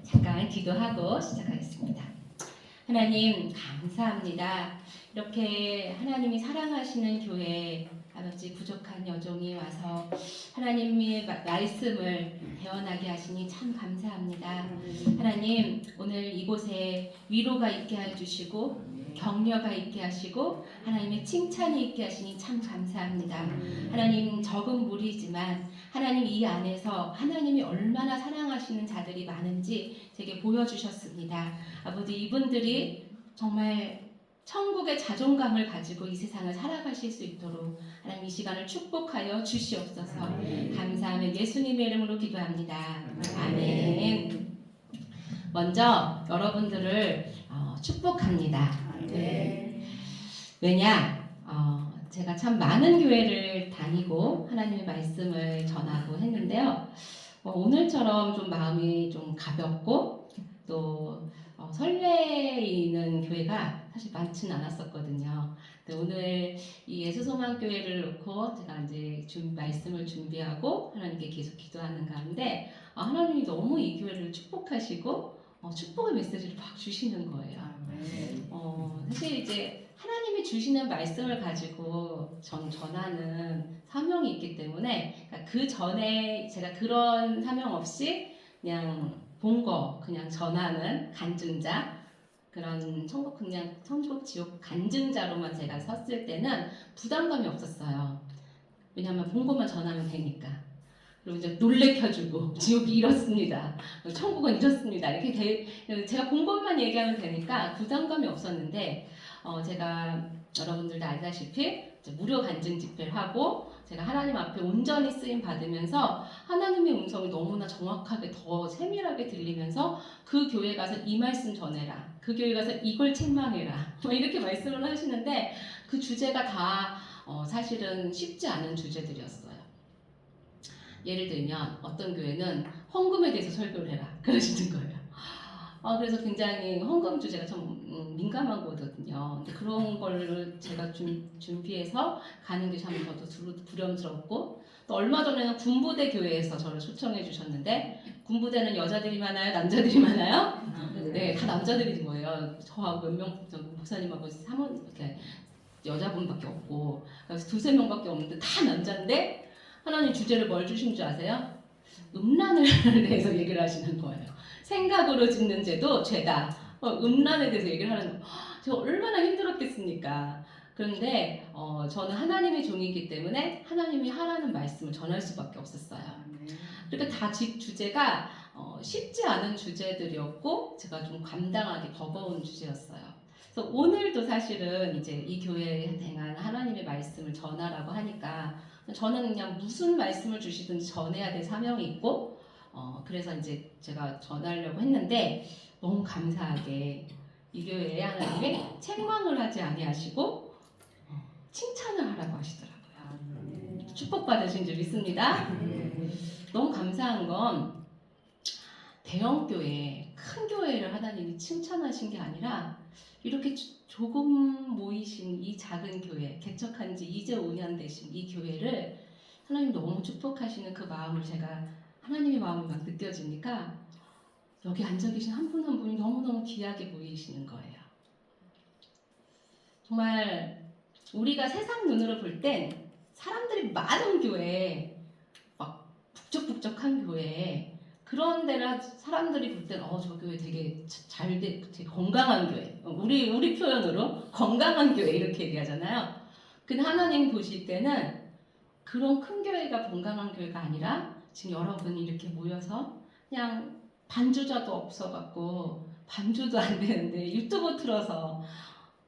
잠깐 기도하고 시작하겠습니다. 하나님 감사합니다. 이렇게 하나님이 사랑하시는 교회 아버지 부족한 여종이 와서 하나님의 말씀을 배워나게 하시니 참 감사합니다. 하나님 오늘 이곳에 위로가 있게 해주시고 격려가 있게 하시고 하나님의 칭찬이 있게 하시니 참 감사합니다. 하나님 적은 무리지만 하나님 이 안에서 하나님이 얼마나 사랑하시는 자들이 많은지 제게 보여주셨습니다. 아버지 이분들이 정말 천국의 자존감을 가지고 이 세상을 살아가실 수 있도록 하나님 이 시간을 축복하여 주시옵소서. 감사하며 예수님의 이름으로 기도합니다. 아멘. 먼저 여러분들을 축복합니다. 왜냐? 제가 참 많은 교회를 다니고 하나님의 말씀을 전하고 했는데요. 오늘처럼 좀 마음이 좀 가볍고 또 설레이는 교회가 사실 많지는 않았었거든요. 근데 오늘 이 예수소망교회를 놓고 제가 이제 말씀을 준비하고 하나님께 계속 기도하는 가운데 하나님이 너무 이 교회를 축복하시고 축복의 메시지를 막 주시는 거예요. 사실 이제 하나님이 주시는 말씀을 가지고 전하는 사명이 있기 때문에 그러니까 그 전에 제가 그런 사명 없이 그냥 본 거 그냥 전하는 간증자 그런 천국 지옥 간증자로만 제가 섰을 때는 부담감이 없었어요. 왜냐하면 본 것만 전하면 되니까. 그리고 이제 놀래켜주고 지옥이 이렇습니다. 천국은 이렇습니다. 이렇게 제가 본 것만 얘기하면 되니까 부담감이 없었는데 제가 여러분들도 알다시피 무료 간증 집회를 하고 제가 하나님 앞에 온전히 쓰임 받으면서 하나님의 음성이 너무나 정확하게 더 세밀하게 들리면서 그 교회 가서 이 말씀 전해라. 그 교회 가서 이걸 책망해라. 이렇게 말씀을 하시는데 그 주제가 다 사실은 쉽지 않은 주제들이었어요. 예를 들면 어떤 교회는 헌금에 대해서 설교를 해라 그러시는 거예요. 그래서 굉장히 헌금 주제가 좀 민감한 거거든요. 근데 그런 걸 제가 준비해서 가는 게 참 저도 부담스럽고 또 얼마 전에는 군부대 교회에서 저를 초청해 주셨는데 군부대는 여자들이 많아요? 남자들이 많아요? 네, 다 남자들인 거예요. 저하고 몇 명 목사님하고 이렇게 여자분밖에 없고 그래서 두세 명밖에 없는데 다 남자인데 하나님 주제를 뭘 주신 줄 아세요? 음란을 대해서 얘기를 하시는 거예요. 생각으로 짓는 죄도 죄다. 음란에 대해서 얘기를 하는 거. 제가 얼마나 힘들었겠습니까? 그런데 저는 하나님의 종이기 때문에 하나님이 하라는 말씀을 전할 수밖에 없었어요. 그러니까 다 주제가 쉽지 않은 주제들이었고 제가 좀 감당하기 버거운 주제였어요. 그래서 오늘도 사실은 이제 이 교회에 대한 하나님의 말씀을 전하라고 하니까 저는 그냥 무슨 말씀을 주시든지 전해야 될 사명이 있고 그래서 이제 제가 전하려고 했는데 너무 감사하게 이 교회에 하나님이 책망을 하지 아니하시고 칭찬을 하라고 하시더라고요. 축복받으신 줄 믿습니다. 너무 감사한 건 대형 교회, 큰 교회를 하나님이 칭찬하신 게 아니라 이렇게 조금 모이신 이 작은 교회, 개척한 지 이제 5년 되신 이 교회를 하나님 너무 축복하시는 그 마음을 제가 하나님의 마음이 막 느껴지니까 여기 앉아 계신 한 분 한 분이 너무너무 귀하게 보이시는 거예요. 정말 우리가 세상 눈으로 볼 땐 사람들이 많은 교회, 막 북적북적한 교회 그런 데를 사람들이 볼 땐 저 교회 되게 되게 건강한 교회. 우리 표현으로 건강한 교회 이렇게 얘기하잖아요. 근데 하나님 보실 때는 그런 큰 교회가 건강한 교회가 아니라 지금 여러분이 이렇게 모여서 그냥 반주자도 없어갖고 반주도 안 되는데 유튜브 틀어서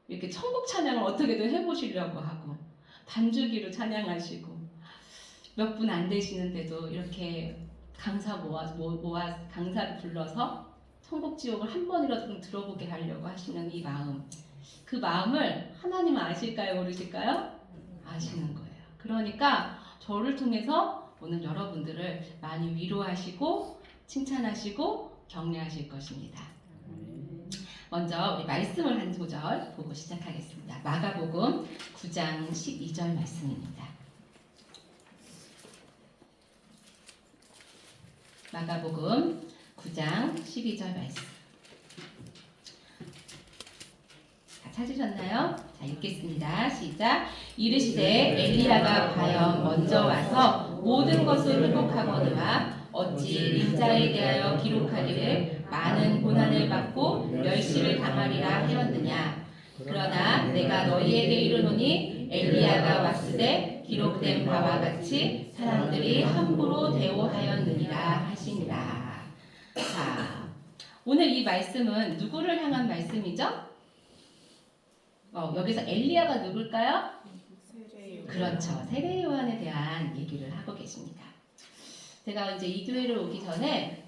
이렇게 천국 찬양을 어떻게든 해보시려고 하고 반주기로 찬양하시고 몇 분 안 되시는데도 이렇게 강사 모아 강사를 불러서 천국 지옥을 한 번이라도 좀 들어보게 하려고 하시는 이 마음, 그 마음을 하나님은 아실까요, 모르실까요? 아시는 거예요. 그러니까 저를 통해서 오늘 여러분들을 많이 위로하시고 칭찬하시고 격려하실 것입니다. 먼저 우리 말씀을 한 소절 보고 시작하겠습니다. 마가복음 9장 12절 말씀입니다. 마가복음 9장 12절 말씀. 다 찾으셨나요? 자, 읽겠습니다. 시작. 이르시되 엘리야가 과연 먼저 와서 모든 것을 회복하거니와 어찌 인자에 대하여 기록하기를 많은 고난을 받고 멸시를 당하리라 하였느냐. 그러나 내가 너희에게 이르노니 엘리야가 왔으되 기록된 바와 같이 사람들이 함부로 대우하였느니라 하시니라. 자, 오늘 이 말씀은 누구를 향한 말씀이죠? 여기서 엘리야가 누굴까요? 그렇죠. 세례 요한에 대한 얘기를 하고 계십니다. 제가 이제 이 교회를 오기 전에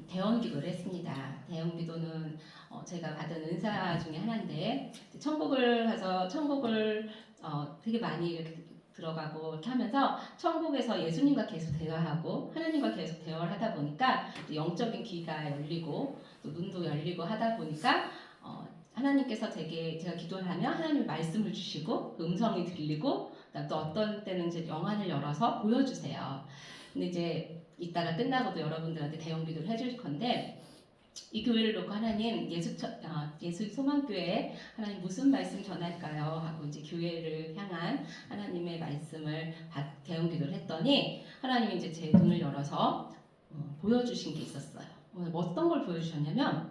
대원 기도를 했습니다. 대원 기도는 제가 받은 은사 중에 하나인데 천국을 가서 천국을 되게 많이 이렇게 들어가고 이렇게 하면서 천국에서 예수님과 계속 대화하고 하나님과 계속 대화를 하다 보니까 영적인 귀가 열리고 또 눈도 열리고 하다 보니까 하나님께서 제가 기도를 하면 하나님 말씀을 주시고 그 음성이 들리고 또 어떤 때는 이제 영안을 열어서 보여주세요. 근데 이제 이따가 끝나고도 여러분들한테 대형 기도를 해줄 건데 이 교회를 놓고 하나님 예수 소망교회에 하나님 무슨 말씀 전할까요? 하고 이제 교회를 향한 하나님의 말씀을 대형 기도를 했더니 하나님이 이제 제 눈을 열어서 보여주신 게 있었어요. 어떤 걸 보여주셨냐면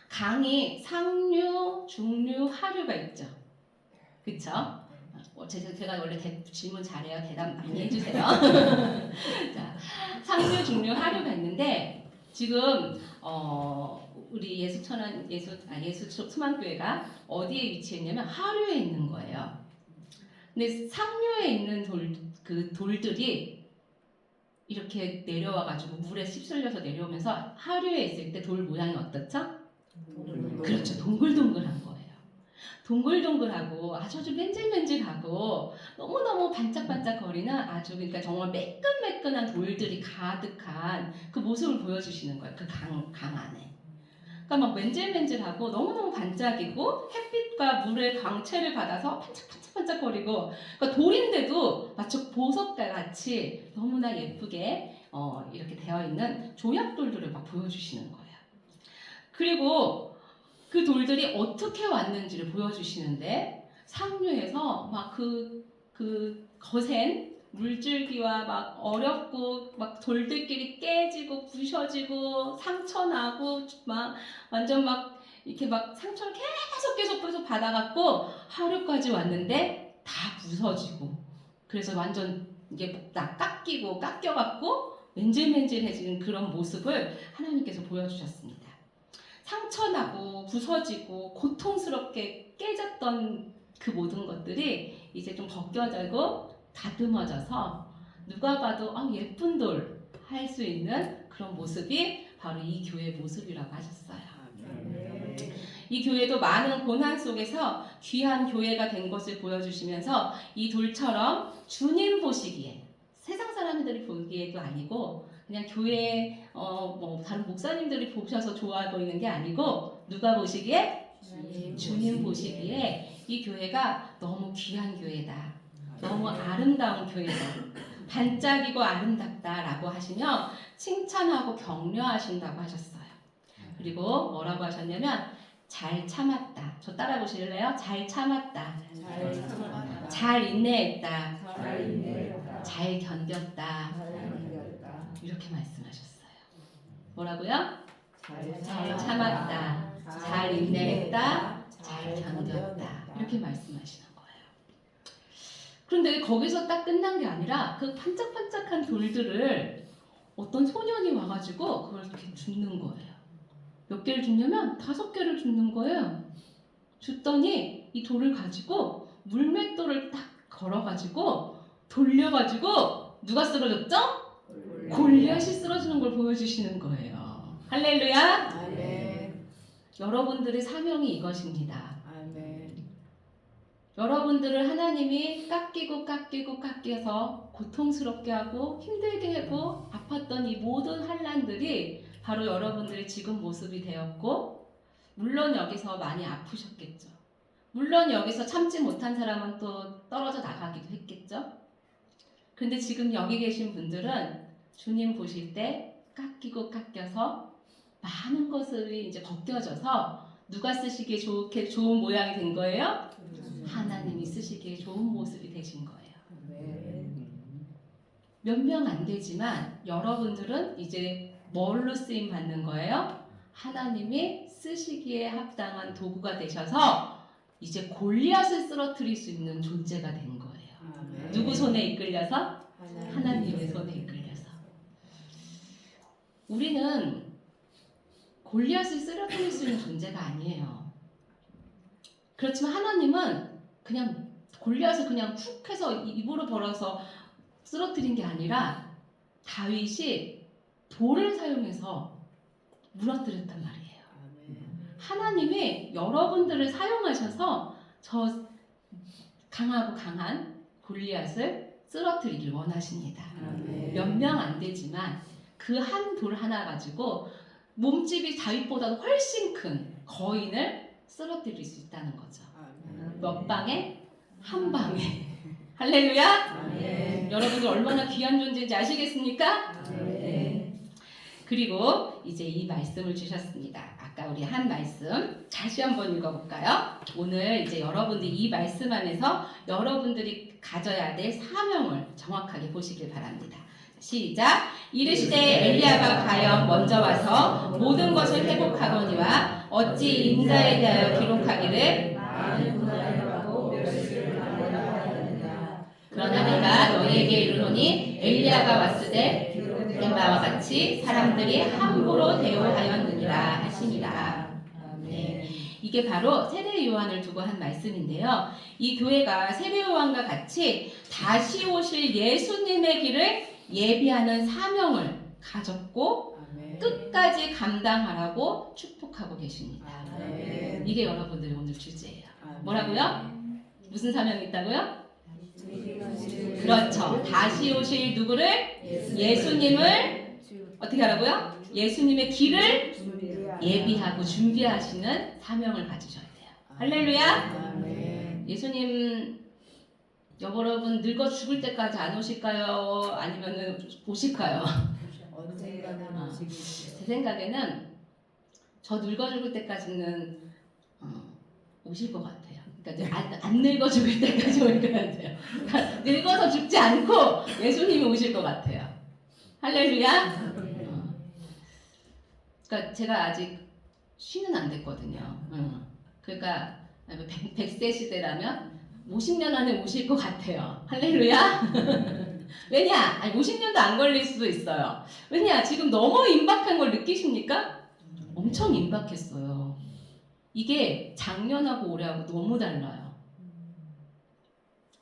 강이 상류, 중류, 하류가 있죠. 그쵸? 제가 원래 질문 잘해요. 대답 많이 해주세요. 자, 상류, 중류, 하류가 있는데 지금 우리 예수 소망교회가 어디에 위치했냐면 하류에 있는 거예요. 근데 상류에 있는 돌들이 이렇게 내려와가지고 물에 휩쓸려서 내려오면서 하류에 있을 때 돌 모양이 어떻죠? 그렇죠. 동글동글한 거예요. 동글동글하고 아주 맨질맨질하고 너무너무 반짝반짝거리는 아주 그러니까 정말 매끈매끈한 돌들이 가득한 그 모습을 보여주시는 거예요. 그 강 안에. 그러니까 막 맨질맨질하고 너무너무 반짝이고 햇빛과 물의 광채를 받아서 반짝반짝거리고 그러니까 돌인데도 마치 보석과 같이 너무나 예쁘게 이렇게 되어 있는 조약돌들을 막 보여주시는 거예요. 그리고 그 돌들이 어떻게 왔는지를 보여주시는데 상류에서 막 그 거센 물줄기와 막 어렵고 막 돌들끼리 깨지고 부셔지고 상처 나고 막 완전 막 이렇게 막 상처를 계속 받아갖고 하류까지 왔는데 다 부서지고 그래서 완전 이게 다 깎여갖고 맨질맨질해지는 그런 모습을 하나님께서 보여주셨습니다. 상처나고 부서지고 고통스럽게 깨졌던 그 모든 것들이 이제 좀 벗겨지고 다듬어져서 누가 봐도 예쁜 돌 할 수 있는 그런 모습이 바로 이 교회의 모습이라고 하셨어요. 이 교회도 많은 고난 속에서 귀한 교회가 된 것을 보여주시면서 이 돌처럼 주님 보시기에 세상 사람들이 보기에도 아니고 그냥 교회 다른 목사님들이 보셔서 좋아 보이는 게 아니고 누가 보시기에? 주님 보시기에 이 교회가 너무 귀한 교회다. 너무 아름다운 교회다. 반짝이고 아름답다라고 하시며 칭찬하고 격려하신다고 하셨어요. 그리고 뭐라고 하셨냐면 잘 참았다. 저 따라 보실래요? 잘 참았다. 잘 인내했다. 잘 견뎠다. 이렇게 말씀하셨어요. 뭐라고요? 잘 참았다. 잘 인내했다. 잘 견뎠다. 이렇게 말씀하시는 거예요. 그런데 거기서 딱 끝난 게 아니라 그 반짝반짝한 돌들을 어떤 소년이 와가지고 그걸 이렇게 줍는 거예요. 몇 개를 줍냐면 5개를 줍는 거예요. 줬더니 이 돌을 가지고 물맷돌을 딱 걸어가지고 돌려가지고 누가 쓰러졌죠? 골리앗이 쓰러지는 걸 보여주시는 거예요. 할렐루야. 아멘. 여러분들의 사명이 이것입니다. 아멘. 여러분들을 하나님이 깎여서 고통스럽게 하고 힘들게 하고 아팠던 이 모든 환난들이 바로 여러분들의 지금 모습이 되었고 물론 여기서 많이 아프셨겠죠. 물론 여기서 참지 못한 사람은 또 떨어져 나가기도 했겠죠. 근데 지금 여기 계신 분들은 주님 보실 때 깎여서 많은 것들이 이제 벗겨져서 누가 쓰시기에 좋은 모양이 된 거예요? 하나님이 쓰시기에 좋은 모습이 되신 거예요. 몇 명 안 되지만 여러분들은 이제 뭘로 쓰임 받는 거예요? 하나님이 쓰시기에 합당한 도구가 되셔서 이제 골리앗을 쓰러뜨릴 수 있는 존재가 된 거예요. 누구 손에 이끌려서? 하나님의 손에 이끌려서. 우리는 골리앗을 쓰러뜨릴 수 있는 존재가 아니에요. 그렇지만 하나님은 그냥 골리앗을 그냥 훅 해서 입으로 벌어서 쓰러뜨린 게 아니라 다윗이 돌을 사용해서 무너뜨렸단 말이에요. 하나님이 여러분들을 사용하셔서 저 강하고 강한 골리앗을 쓰러뜨리길 원하십니다. 몇 명 안 되지만 그 한 돌 하나 가지고 몸집이 다윗보다 훨씬 큰 거인을 쓰러뜨릴 수 있다는 거죠. 몇 방에? 한 방에. 할렐루야! 여러분들 얼마나 귀한 존재인지 아시겠습니까? 네. 그리고 이제 이 말씀을 주셨습니다. 아까 우리 한 말씀 다시 한번 읽어볼까요? 오늘 이제 여러분들이 이 말씀 안에서 여러분들이 가져야 될 사명을 정확하게 보시길 바랍니다. 시작! 이르시되 엘리야가 가여 먼저 와서 모든 것을 회복하거니와 어찌 인자에 대하여 기록하기를 그러나 내가 너희에게 이르노니 엘리야가 왔으되 된 바와 같이 사람들이 함부로 대우하였느니라 하시니라. 네. 이게 바로 세례 요한을 두고 한 말씀인데요. 이 교회가 세례 요한과 같이 다시 오실 예수님의 길을 예비하는 사명을 가졌고 끝까지 감당하라고 축복하고 계십니다. 이게 여러분들의 오늘 주제예요. 뭐라고요? 무슨 사명이 있다고요? 그렇죠. 다시 오실 누구를? 예수님을 어떻게 하라고요? 예수님의 길을 예비하고 준비하시는 사명을 가지셔야 돼요. 할렐루야! 예수님 여러분 늙어 죽을 때까지 안 오실까요? 아니면 오실까요? 언젠가는 오시겠죠. 제 생각에는 저 늙어 죽을 때까지는 오실 것 같아요. 그러니까 안 늙어 죽을 때까지 올 것 같아요. 그러니까 늙어서 죽지 않고 예수님이 오실 것 같아요. 할렐루야. 그러니까 제가 아직 쉬는 안 됐거든요. 그러니까 100세 시대라면 50년 안에 오실 것 같아요. 할렐루야. 왜냐? 아니 50년도 안 걸릴 수도 있어요. 왜냐? 지금 너무 임박한 걸 느끼십니까? 엄청 임박했어요. 이게 작년하고 올해하고 너무 달라요.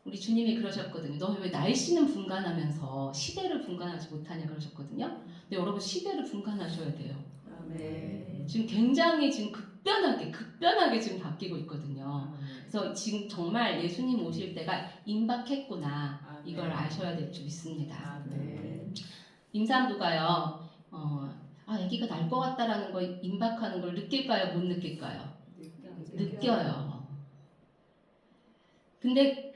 우리 주님이 그러셨거든요. 너 왜 날씨는 분간하면서 시대를 분간하지 못하냐 그러셨거든요. 근데 여러분 시대를 분간하셔야 돼요. 지금 굉장히 지금 급변하게 지금 바뀌고 있거든요. 그래서 지금 정말 예수님 오실 때가 임박했구나 이걸 아셔야 될 줄 믿습니다. 임산부가요, 아기가 날 것 같다라는 거 임박하는 걸 느낄까요? 못 느낄까요? 느껴요. 근데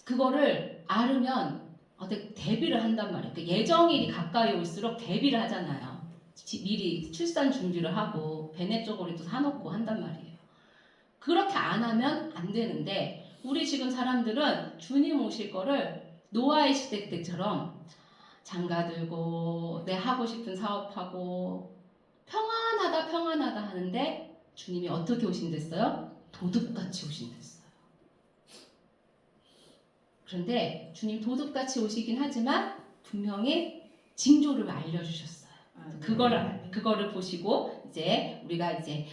그거를 알으면 대비를 한단 말이에요. 예정일이 가까이 올수록 대비를 하잖아요. 미리 출산 준비를 하고 배내 쪼고리도 사놓고 한단 말이에요. 그렇게 안 하면 안 되는데 우리 지금 사람들은 주님 오실 거를 노아의 시대 때처럼 장가 들고 내 하고 싶은 사업하고 평안하다 하는데 주님이 어떻게 오신댔어요? 도둑같이 오신댔어요. 그런데 주님 도둑같이 오시긴 하지만 분명히 징조를 알려주셨어요. 그거를 보시고 이제 우리가 이제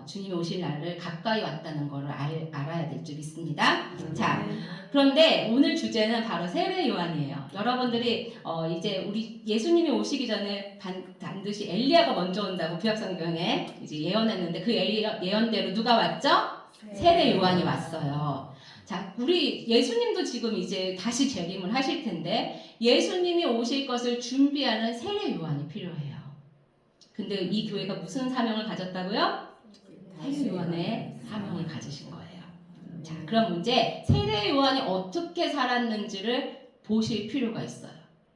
주님이 오실 날을 가까이 왔다는 것을 알아야 될 줄 믿습니다. 자, 그런데 오늘 주제는 바로 세례 요한이에요. 여러분들이 이제 우리 예수님이 오시기 전에 반드시 엘리야가 먼저 온다고 구약성경에 이제 예언했는데 그 예언대로 누가 왔죠? 세례 요한이 왔어요. 자, 우리 예수님도 지금 이제 다시 재림을 하실 텐데 예수님이 오실 것을 준비하는 세례 요한이 필요해요. 근데 이 교회가 무슨 사명을 가졌다고요? 세례 요한의 사명을 가지신 거예요. 자, 그럼 문제 세례 요한이 어떻게 살았는지를 보실 필요가 있어요.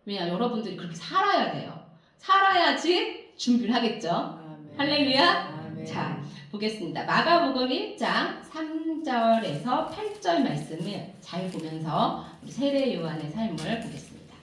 왜냐, 여러분들이 그렇게 살아야 돼요. 살아야지 준비를 하겠죠. 아멘. 할렐루야. 아멘. 자, 보겠습니다. 마가복음 1장 3절에서 8절 말씀을 잘 보면서 우리 세례 요한의 삶을 보겠습니다.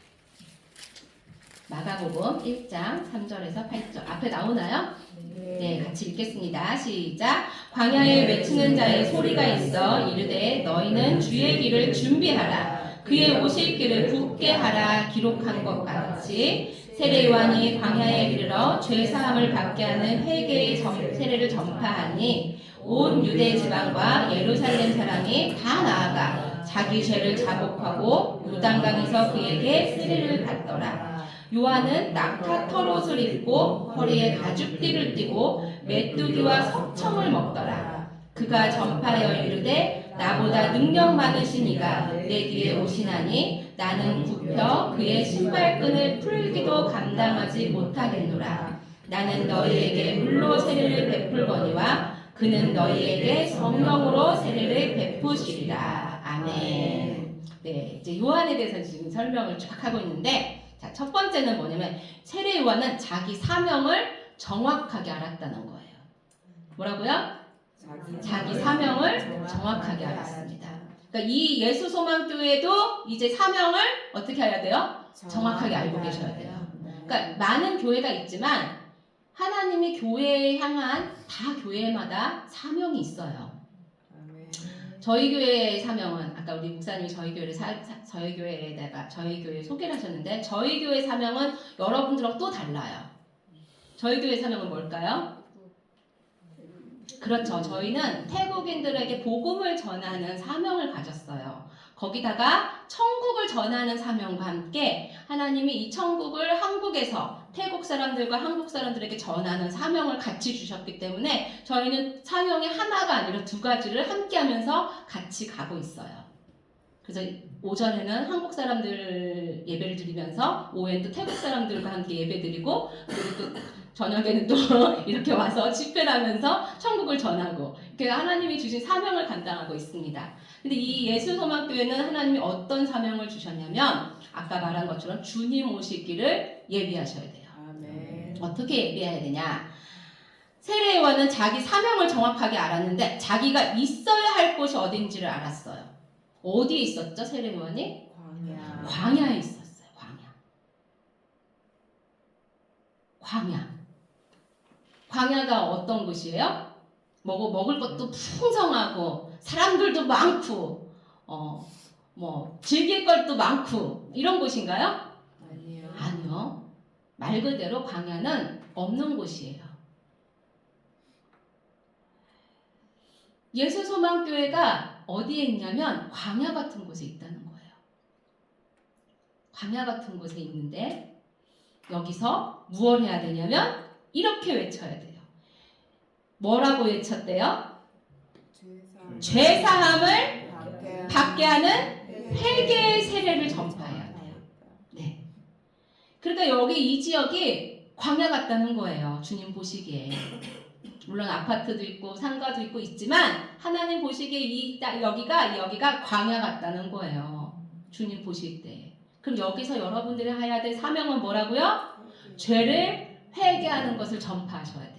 마가복음 1장 3절에서 8절 앞에 나오나요? 네, 같이 읽겠습니다. 시작. 광야에 외치는 자의 소리가 있어 이르되 너희는 주의 길을 준비하라. 그의 오실 길을 굳게 하라. 기록한 것 같이 세례 요한이 광야에 이르러 죄 사함을 받게 하는 회개의 세례를 전파하니 온 유대 지방과 예루살렘 사람이 다 나아가 자기 죄를 자복하고 요단강에서 그에게 세례를 받더라. 요한은 낙타 털옷을 입고 허리에 가죽띠를 띠고 메뚜기와 석청을 먹더라. 그가 전파하여 이르되 나보다 능력 많으신 이가 내 뒤에 오시나니 나는 굽혀 그의 신발끈을 풀기도 감당하지 못하겠노라. 나는 너희에게 물로 세례를 베풀거니와 그는 너희에게 성령으로 세례를 베푸시리라. 아멘. 네, 이제 요한에 대해서 지금 설명을 쫙 하고 있는데, 자, 첫 번째는 뭐냐면 세례 요한은 자기 사명을 정확하게 알았다는 거예요. 뭐라고요? 자기 사명을 정확하게 알았습니다. 그러니까 이 예수 소망교회도 이제 사명을 어떻게 해야 돼요? 정확하게 알고 계셔야 돼요. 그러니까 많은 교회가 있지만 하나님이 교회에 향한 다 교회마다 사명이 있어요. 저희 교회의 사명은 아까 우리 목사님이 저희 교회에다가 저희 교회 소개를 하셨는데 저희 교회 사명은 여러분들하고 또 달라요. 저희 교회 사명은 뭘까요? 그렇죠. 저희는 태국인들에게 복음을 전하는 사명을 가졌어요. 거기다가 천국을 전하는 사명과 함께 하나님이 이 천국을 한국에서 태국 사람들과 한국 사람들에게 전하는 사명을 같이 주셨기 때문에 저희는 사명이 하나가 아니라 두 가지를 함께 하면서 같이 가고 있어요. 그래서 오전에는 한국 사람들 예배를 드리면서 오후에는 또 태국 사람들과 함께 예배 드리고 그리고 또 저녁에는 또 이렇게 와서 집회를 하면서 천국을 전하고 이렇게 하나님이 주신 사명을 감당하고 있습니다. 근데 이 예수소망교회는 하나님이 어떤 사명을 주셨냐면 아까 말한 것처럼 주님 오시기를 예비하셔야 돼요. 아멘. 어떻게 예비해야 되냐? 세례 요한은 자기 사명을 정확하게 알았는데 자기가 있어야 할 곳이 어딘지를 알았어요. 어디에 있었죠? 세례 요한이? 광야. 광야에 있었어요. 광야. 광야가 어떤 곳이에요? 먹을 것도 풍성하고 사람들도 많고 즐길 것도 많고 이런 곳인가요? 아니요. 아니요. 말 그대로 광야는 없는 곳이에요. 예수소망교회가 어디에 있냐면 광야 같은 곳에 있다는 거예요. 광야 같은 곳에 있는데 여기서 무엇을 해야 되냐면 이렇게 외쳐야 돼요. 뭐라고 외쳤대요? 죄사함을 받게 하는 회개의 세례를 전파해야 돼요. 네. 그러니까 여기 이 지역이 광야 같다는 거예요. 주님 보시기에. 물론 아파트도 있고 상가도 있고 있지만 하나님 보시기에 여기가 광야 같다는 거예요. 주님 보실 때. 그럼 여기서 여러분들이 해야 될 사명은 뭐라고요? 죄를 회개하는 것을 전파하셔야 돼요.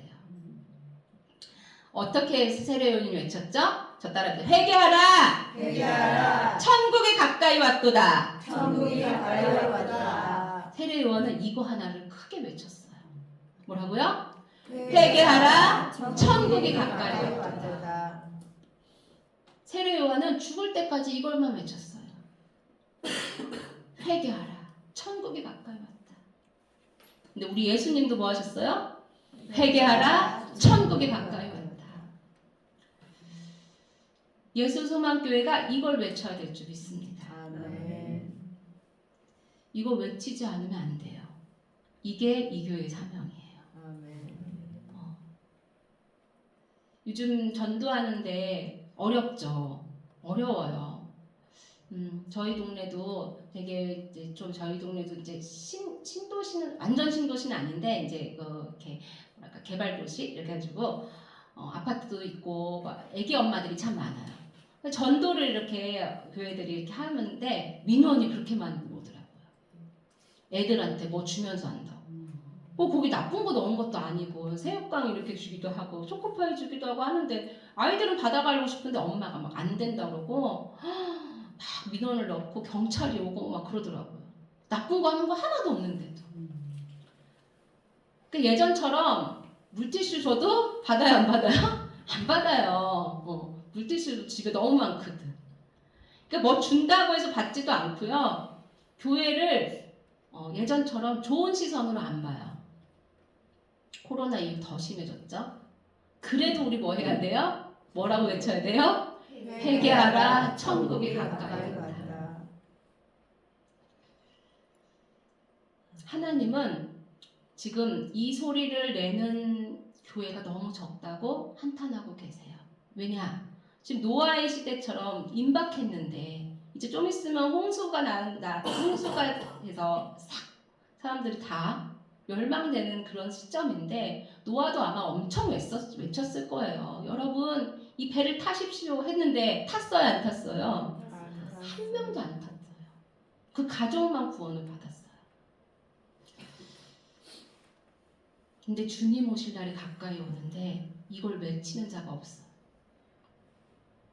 어떻게 세례 요한이 외쳤죠? 저 따라해요. 회개하라! 회개하라! 천국이 가까이 왔도다! 천국이 가까이 왔다. 세례 요한은 이거 하나를 크게 외쳤어요. 뭐라고요? 회개하라! 천국이 가까이 왔도다. 세례 요한은 죽을 때까지 이걸만 외쳤어요. 회개하라! 천국이 가까이 왔다. 근데 우리 예수님도 뭐 하셨어요? 회개하라! 천국이 가까이 왔다. 예수소망교회가 이걸 외쳐야 될 줄 믿습니다. 아멘. 이거 외치지 않으면 안 돼요. 이게 이 교회의 사명이에요. 아멘. 요즘 전도하는데 어렵죠. 어려워요. 저희 동네도 되게 이제 좀 저희 동네도 이제 신도시는 완전 신도시는 아닌데 이제 이렇게 뭐랄까 개발 도시 이렇게 해가지고 아파트도 있고 애기 엄마들이 참 많아요. 전도를 이렇게 교회들이 이렇게 하는데 민원이 그렇게 많이 오더라고요. 애들한테 뭐 주면서 한다고. 거기 나쁜 거 넣은 것도 아니고 새우깡 이렇게 주기도 하고 초코파이 주기도 하고 하는데 아이들은 받아가려고 싶은데 엄마가 막 안 된다 그러고 막 민원을 넣고 경찰이 오고 막 그러더라고요. 나쁜 거 하는 거 하나도 없는데도. 그 예전처럼 물티슈 줘도 받아요 안 받아요? 안 받아요. 물티슈도 집에 너무 많거든. 그러니까 뭐 준다고 해서 받지도 않고요. 교회를 예전처럼 좋은 시선으로 안 봐요. 코로나 이후 더 심해졌죠. 그래도 우리 뭐 해야 돼요? 뭐라고 외쳐야 돼요? 회개하라, 천국이 가까이 있다. 하나님은 지금 이 소리를 내는 교회가 너무 적다고 한탄하고 계세요. 왜냐? 지금 노아의 시대처럼 임박했는데 이제 좀 있으면 홍수가 홍수가 해서 싹 사람들이 다 멸망되는 그런 시점인데 노아도 아마 엄청 외쳤을 거예요. 여러분 이 배를 타십시오 했는데 탔어요 안 탔어요? 한 명도 안 탔어요. 그 가족만 구원을 받았어요. 근데 주님 오실 날이 가까이 오는데 이걸 외치는 자가 없어요.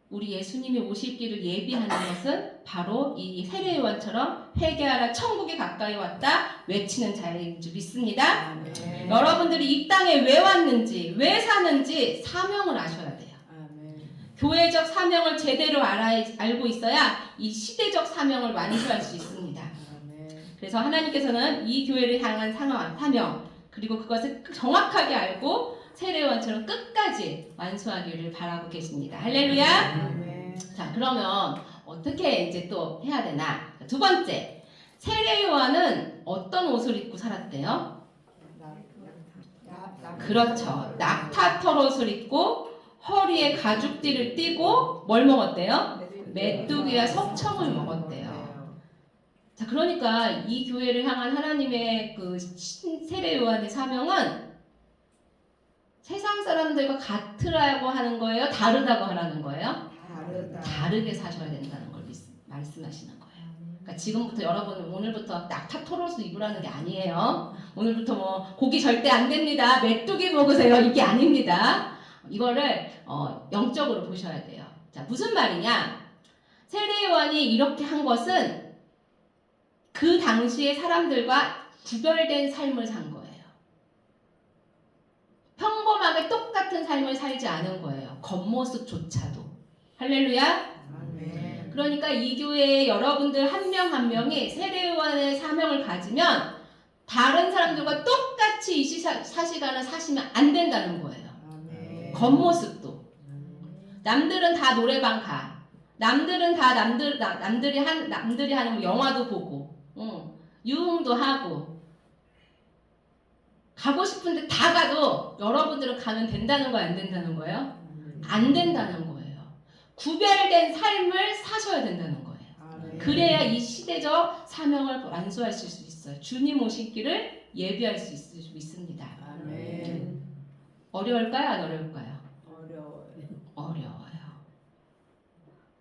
우리 예수님이 오실 길을 예비하는 것은 바로 이 세례요한처럼 회개하라 천국이 가까이 왔다 외치는 자인 줄 믿습니다. 아멘. 여러분들이 이 땅에 왜 왔는지 왜 사는지 사명을 아셔야 돼요. 아멘. 교회적 사명을 제대로 알고 있어야 이 시대적 사명을 완수할 수 있습니다. 아멘. 그래서 하나님께서는 이 교회를 향한 사명 그리고 그것을 정확하게 알고 세례요한처럼 끝까지 완수하기를 바라고 계십니다. 할렐루야. 아멘. 자, 그러면 어떻게 이제 또 해야 되나? 두 번째, 세례요한은 어떤 옷을 입고 살았대요? 그렇죠. 낙타털 옷을 입고 허리에 가죽띠를 띠고 뭘 먹었대요? 메뚜기와 석청을 먹었대요. 자, 그러니까 이 교회를 향한 하나님의 그 세례요한의 사명은 세상 사람들과 같으라고 하는 거예요? 다르다고 하라는 거예요? 다르게 사셔야 된다는 걸 말씀하시는 거예요. 그러니까 지금부터 여러분 오늘부터 낙타 털옷을 입으라는 게 아니에요. 오늘부터 뭐 고기 절대 안 됩니다. 메뚜기 먹으세요. 이게 아닙니다. 이거를 영적으로 보셔야 돼요. 자, 무슨 말이냐? 세례요한이 이렇게 한 것은 그 당시의 사람들과 구별된 삶을 산 거예요. 평범하게 똑같은 삶을 살지 않은 거예요. 겉모습조차도. 할렐루야. 아멘. 그러니까 이 교회의 여러분들 한 명 한 명이 세례요한의 사명을 가지면 다른 사람들과 똑같이 이 사시간을 사시면 안 된다는 거예요. 아멘. 겉모습도. 남들은 다 노래방 가. 남들은 다 남들이 하는 영화도 보고, 유흥도 하고. 가고 싶은데 다 가도 여러분들은 가면 된다는 거예요? 안 된다는 거예요? 안 된다는 거예요. 구별된 삶을 사셔야 된다는 거예요. 아멘. 그래야 이 시대적 사명을 완수할 수 있어요. 주님 오실 길을 예비할 수 있습니다. 아멘. 어려울까요? 안 어려울까요? 어려워요. 어려워요.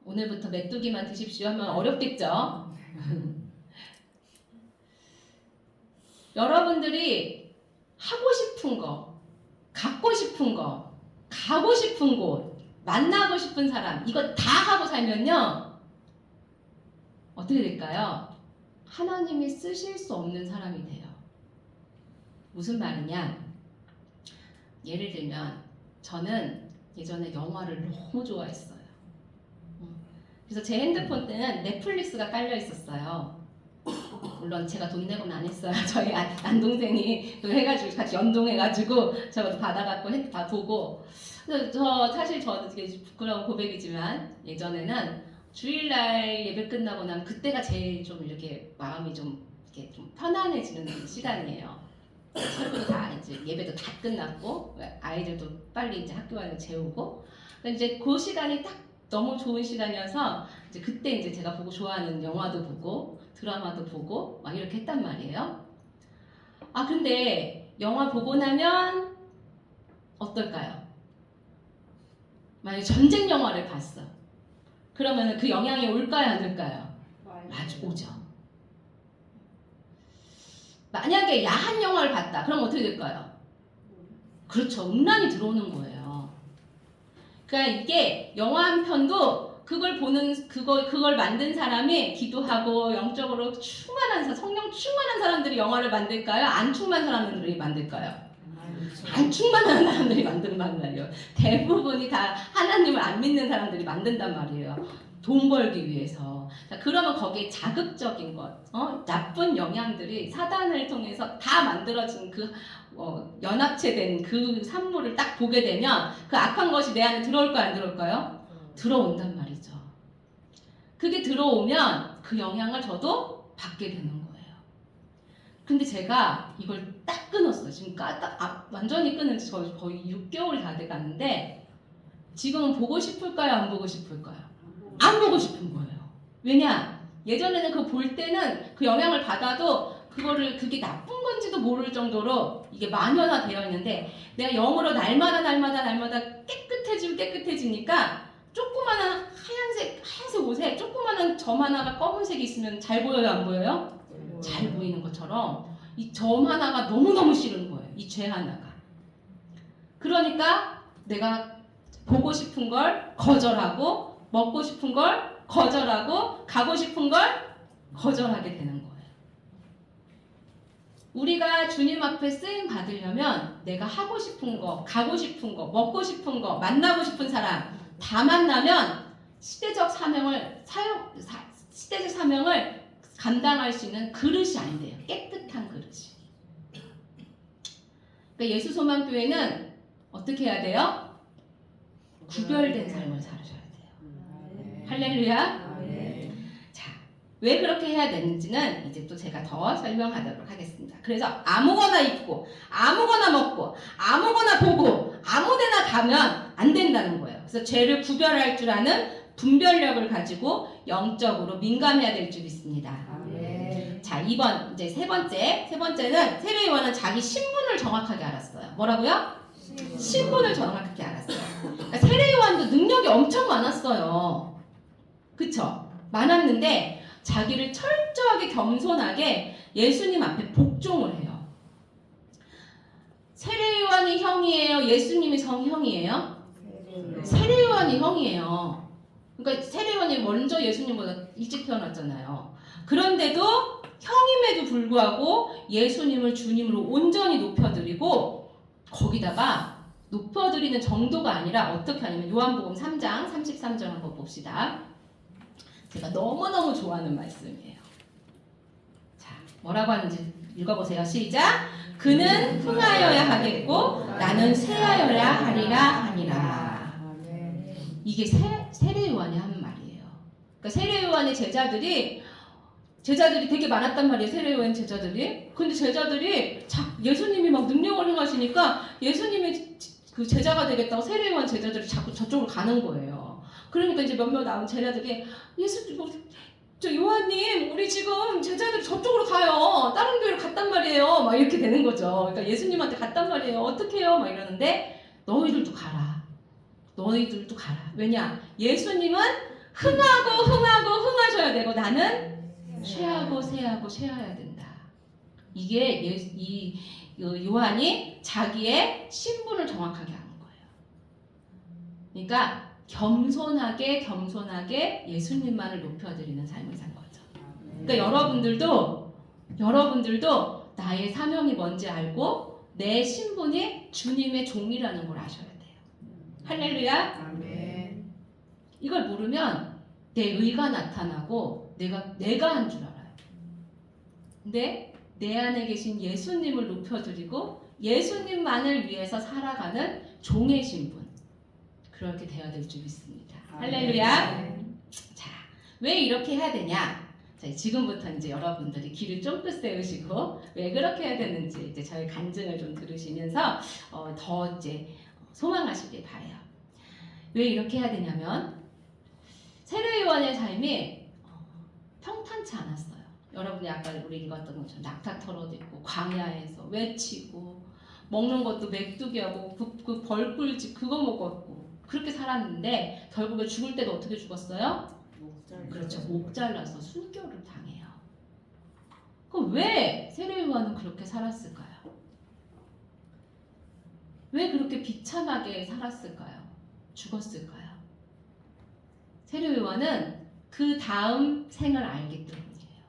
오늘부터 메뚜기만 드십시오 하면 어렵겠죠? 여러분들이 하고 싶은 거, 갖고 싶은 거, 가고 싶은 곳, 만나고 싶은 사람 이거 다 하고 살면요 어떻게 될까요? 하나님이 쓰실 수 없는 사람이 돼요. 무슨 말이냐? 예를 들면 저는 예전에 영화를 너무 좋아했어요. 그래서 제 핸드폰 때는 넷플릭스가 깔려 있었어요. 물론 제가 돈 내고는 안 했어요. 저희 남동생이 또 해가지고 같이 연동해가지고 저도 받아갖고 다 보고. 그래서 사실 저는 되게 부끄러운 고백이지만 예전에는 주일날 예배 끝나고 나면 그때가 제일 좀 이렇게 마음이 좀 이렇게 좀 편안해지는 시간이에요. 설교도 다 이제 예배도 다 끝났고 아이들도 빨리 이제 학교 가서 재우고. 이제 그 시간이 딱 너무 좋은 시간이어서 이제 그때 이제 제가 보고 좋아하는 영화도 보고 드라마도 보고 막 이렇게 했단 말이에요. 아 근데 영화 보고 나면 어떨까요? 만약에 전쟁 영화를 봤어. 그러면 그 영향이 올까요 안 올까요? 맞아 오죠. 만약에 야한 영화를 봤다. 그럼 어떻게 될까요? 그렇죠. 음란이 들어오는 거예요. 그러니까 이게 영화 한 편도 그걸 보는 그걸 만든 사람이 기도하고 영적으로 충만한 성령 충만한 사람들이 영화를 만들까요? 안 충만한 사람들이 만들까요? 안 충만한 사람들이 만든단 말이에요. 대부분이 다 하나님을 안 믿는 사람들이 만든단 말이에요. 돈 벌기 위해서. 자, 그러면 거기에 자극적인 것, 나쁜 영향들이 사단을 통해서 다 만들어진 연합체된 그 산물을 딱 보게 되면 그 악한 것이 내 안에 들어올까요? 안 들어올까요? 들어온단 말이죠. 그게 들어오면 그 영향을 저도 받게 되는 거예요. 근데 제가 이걸 딱 끊었어요. 지금 완전히 끊은 지 거의 6개월 다 돼가는데 지금은 보고 싶을까요? 안 보고 싶을까요? 안 보고 싶은 거예요. 왜냐? 예전에는 그거 볼 때는 그 영향을 받아도 그게 나쁜 건지도 모를 정도로 이게 만연화 되어 있는데 내가 영으로 날마다 깨끗해지니까 조그마한 하얀색 옷에 조그마한 점 하나가 검은색이 있으면 잘 보여요? 안 보여요? 잘 보이는 것처럼 이 점 하나가 너무너무 싫은 거예요. 이 죄 하나가. 그러니까 내가 보고 싶은 걸 거절하고 먹고 싶은 걸 거절하고 가고 싶은 걸 거절하게 되는 거예요. 우리가 주님 앞에 쓰임 받으려면 내가 하고 싶은 거, 가고 싶은 거, 먹고 싶은 거, 만나고 싶은 사람 다 만나면 시대적 사명을 감당할 수 있는 그릇이 아닌데요. 깨끗한 그릇이. 그러니까 예수소망교회는 어떻게 해야 돼요? 구별된 삶을 살아셔야 돼요. 할렐루야. 자, 왜 그렇게 해야 되는지는 이제 또 제가 더 설명하도록 하겠습니다. 그래서 아무거나 입고 아무거나 먹고 아무거나 보고 아무데나 가면 안 된다는 거예요. 그래서 죄를 구별할 줄 아는 분별력을 가지고 영적으로 민감해야 될 줄 믿습니다. 자, 이제 세 번째는 세례요한은 자기 신분을 정확하게 알았어요. 뭐라고요? 신분을 정확하게 알았어요. 그러니까 세례요한도 능력이 엄청 많았어요. 그쵸? 많았는데 자기를 철저하게 겸손하게 예수님 앞에 복종을 해요. 세례요한이 형이에요? 예수님이 형이에요? 세례요한이 형이에요. 그러니까 세례요한이 먼저 예수님보다 일찍 태어났잖아요. 그런데도 형임에도 불구하고 예수님을 주님으로 온전히 높여드리고 거기다가 높여드리는 정도가 아니라 어떻게 하냐면 요한복음 3장 33절 한번 봅시다. 제가 너무너무 좋아하는 말씀이에요. 자, 뭐라고 하는지 읽어보세요. 시작! 그는 흥하여야 하겠고 나는 쇠하여야 하리라. 이게 세례요한이 한 말이에요. 그러니까 세례요한의 제자들이 되게 많았단 말이에요. 세례요한 제자들이. 근데 제자들이 예수님이 막 능력을 행하시니까 예수님이 그 제자가 되겠다고 세례요한 제자들이 자꾸 저쪽으로 가는 거예요. 그러니까 이제 몇몇 나온 제자들이 저 요한님 우리 지금 제자들이 저쪽으로 가요. 다른 교회로 갔단 말이에요. 막 이렇게 되는 거죠. 그러니까 예수님한테 갔단 말이에요. 어떡해요? 막 이러는데 너희들도 가라. 왜냐? 예수님은 흥하셔야 되고 나는 쇠하고 쇠해야 된다. 이게 요한이 자기의 신분을 정확하게 아는 거예요. 그러니까 겸손하게 예수님만을 높여드리는 삶을 산 거죠. 그러니까 여러분들도 나의 사명이 뭔지 알고 내 신분이 주님의 종이라는 걸 아셔야 돼요. 할렐루야. 이걸 모르면 내 의가 나타나고 내가 한 줄 알아요. 근데 내 안에 계신 예수님을 높여드리고 예수님만을 위해서 살아가는 종의 신분 그렇게 되어야 될 줄 믿습니다. 할렐루야. 자, 왜 이렇게 해야 되냐? 자, 지금부터 이제 여러분들이 귀를 쫑긋 세우시고 왜 그렇게 해야 되는지 이제 저희 간증을 좀 들으시면서 더 이제 소망하시길 바래요. 왜 이렇게 해야 되냐면 세례요한의 삶이 평탄치 않았어요. 여러분이 아까 우리 읽었던 것처럼 낙타터러도 있고 광야에서 외치고 먹는 것도 메뚜기하고 그 벌꿀집 그거 먹었고 그렇게 살았는데 결국에 죽을 때도 어떻게 죽었어요? 그렇죠. 목 잘라서 순교를 당해요. 그럼 왜 세례요한은 그렇게 살았을까요? 왜 그렇게 비참하게 살았을까요? 죽었을까요? 세례요한은 그 다음 생을 알기 때문이에요.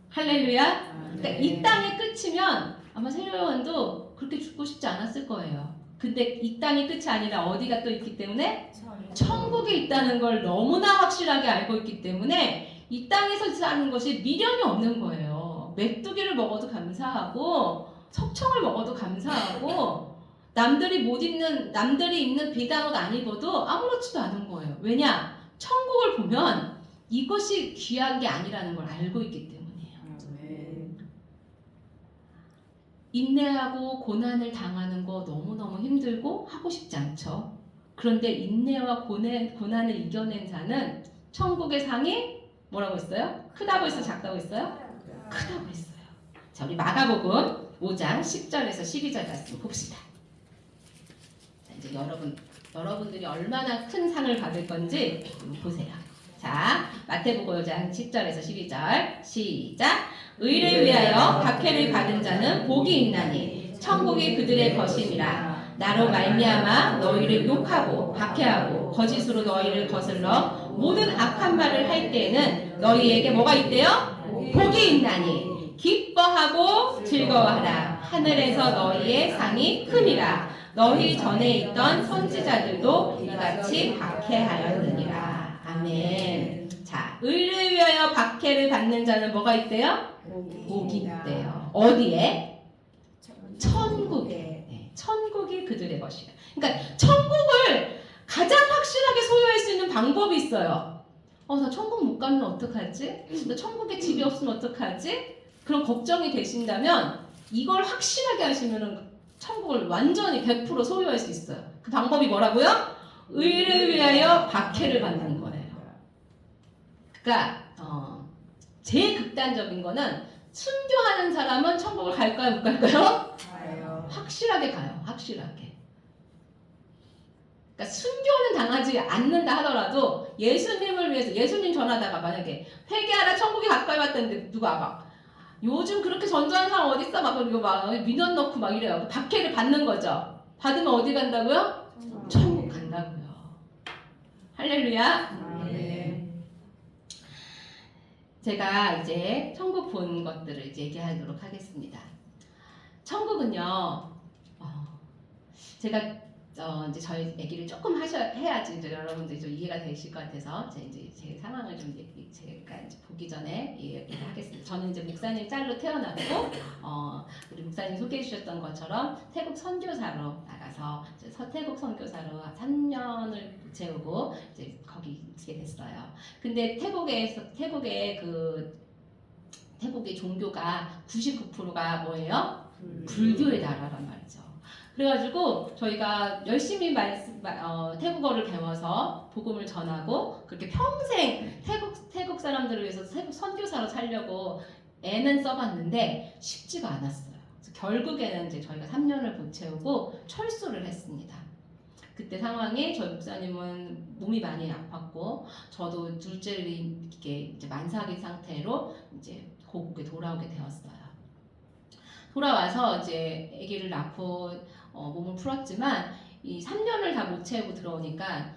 할렐루야. 그러니까 이 땅이 끝이면 아마 세례요한도 그렇게 죽고 싶지 않았을 거예요. 근데 이 땅이 끝이 아니라 어디가 또 있기 때문에 천국에 있다는 걸 너무나 확실하게 알고 있기 때문에 이 땅에서 사는 것이 미련이 없는 거예요. 메뚜기를 먹어도 감사하고 석청을 먹어도 감사하고 남들이 입는 비단옷 안 입어도 아무렇지도 않은 거예요. 왜냐? 천국을 보면 이것이 귀한 게 아니라는 걸 알고 있기 때문이에요. 인내하고 고난을 당하는 거 너무너무 힘들고 하고 싶지 않죠. 그런데 인내와 고난을 이겨낸 자는 천국의 상이 뭐라고 했어요? 크다고 했어요? 작다고 했어요? 크다고 했어요. 자, 우리 마가복음 5장 10절에서 12절 말씀 봅시다. 자, 이제 여러분들이 얼마나 큰 상을 받을 건지 보세요. 자, 마태복음 5장 10절에서 12절 시작. 의를 위하여 박해를 받은 자는 복이 있나니 천국이 그들의 것임이라. 나로 말미암아 너희를 욕하고 박해하고 거짓으로 너희를 거슬러 모든 악한 말을 할 때에는 너희에게 뭐가 있대요? 복이 있나니 기뻐하고 즐거워하라. 하늘에서 너희의 상이 큼이라. 너희 전에 있던 선지자들도 이같이 박해하였느니라. 아멘. 자, 의를 위하여 박해를 받는 자는 뭐가 있대요? 복이 있대요. 어디에? 천국에. 네, 천국이 그들의 것이에요. 그러니까 천국을 가장 확실하게 소유할 수 있는 방법이 있어요. 나 천국 못 가면 어떡하지? 나 천국에 집이 없으면 어떡하지? 그런 걱정이 되신다면 이걸 확실하게 하시면 천국을 완전히 100% 소유할 수 있어요. 그 방법이 뭐라고요? 의를 위하여 박해를 받는 거예요. 그러니까 제일 극단적인 거는 순교하는 사람은 천국을 갈까요? 못 갈까요? 가요. 확실하게 가요. 확실하게. 그러니까 순교는 당하지 않는다 하더라도 예수님을 위해서 예수님 전하다가 만약에 회개하라 천국이 가까이 왔다는데 누가 막 요즘 그렇게 전도하는 사람 어딨어? 막 이거 막 민원 넣고 막 이래요. 박해를 받는 거죠. 받으면 어디 간다고요? 천국 간다고요. 할렐루야. 제가 이제 천국 본 것들을 이제 얘기하도록 하겠습니다. 천국은요, 제가 이제 저희 얘기를 조금 해야지 이제 여러분들이 좀 이해가 되실 것 같아서 제 상황을 좀 제가 이제 보기 전에 얘기를 하겠습니다. 저는 이제 목사님 짤로 태어났고, 우리 목사님 소개해 주셨던 것처럼 태국 선교사로 나가서 태국 선교사로 3년을 채우고 이제 거기 있게 됐어요. 근데 태국의 종교가 99%가 뭐예요? 불교의 나라란 말이죠. 그래가지고 저희가 열심히 태국어를 배워서 복음을 전하고 그렇게 평생 태국 사람들을 위해서 태국 선교사로 살려고 애는 써봤는데 쉽지가 않았어요. 그래서 결국에는 이제 저희가 3년을 못 채우고 철수를 했습니다. 그때 상황에 저희 목사님은 몸이 많이 아팠고 저도 둘째를 이렇게 이제 만삭인 상태로 이제 고국에 돌아오게 되었어요. 돌아와서 이제 아기를 낳고 몸을 풀었지만 이 3년을 다 못 채우고 들어오니까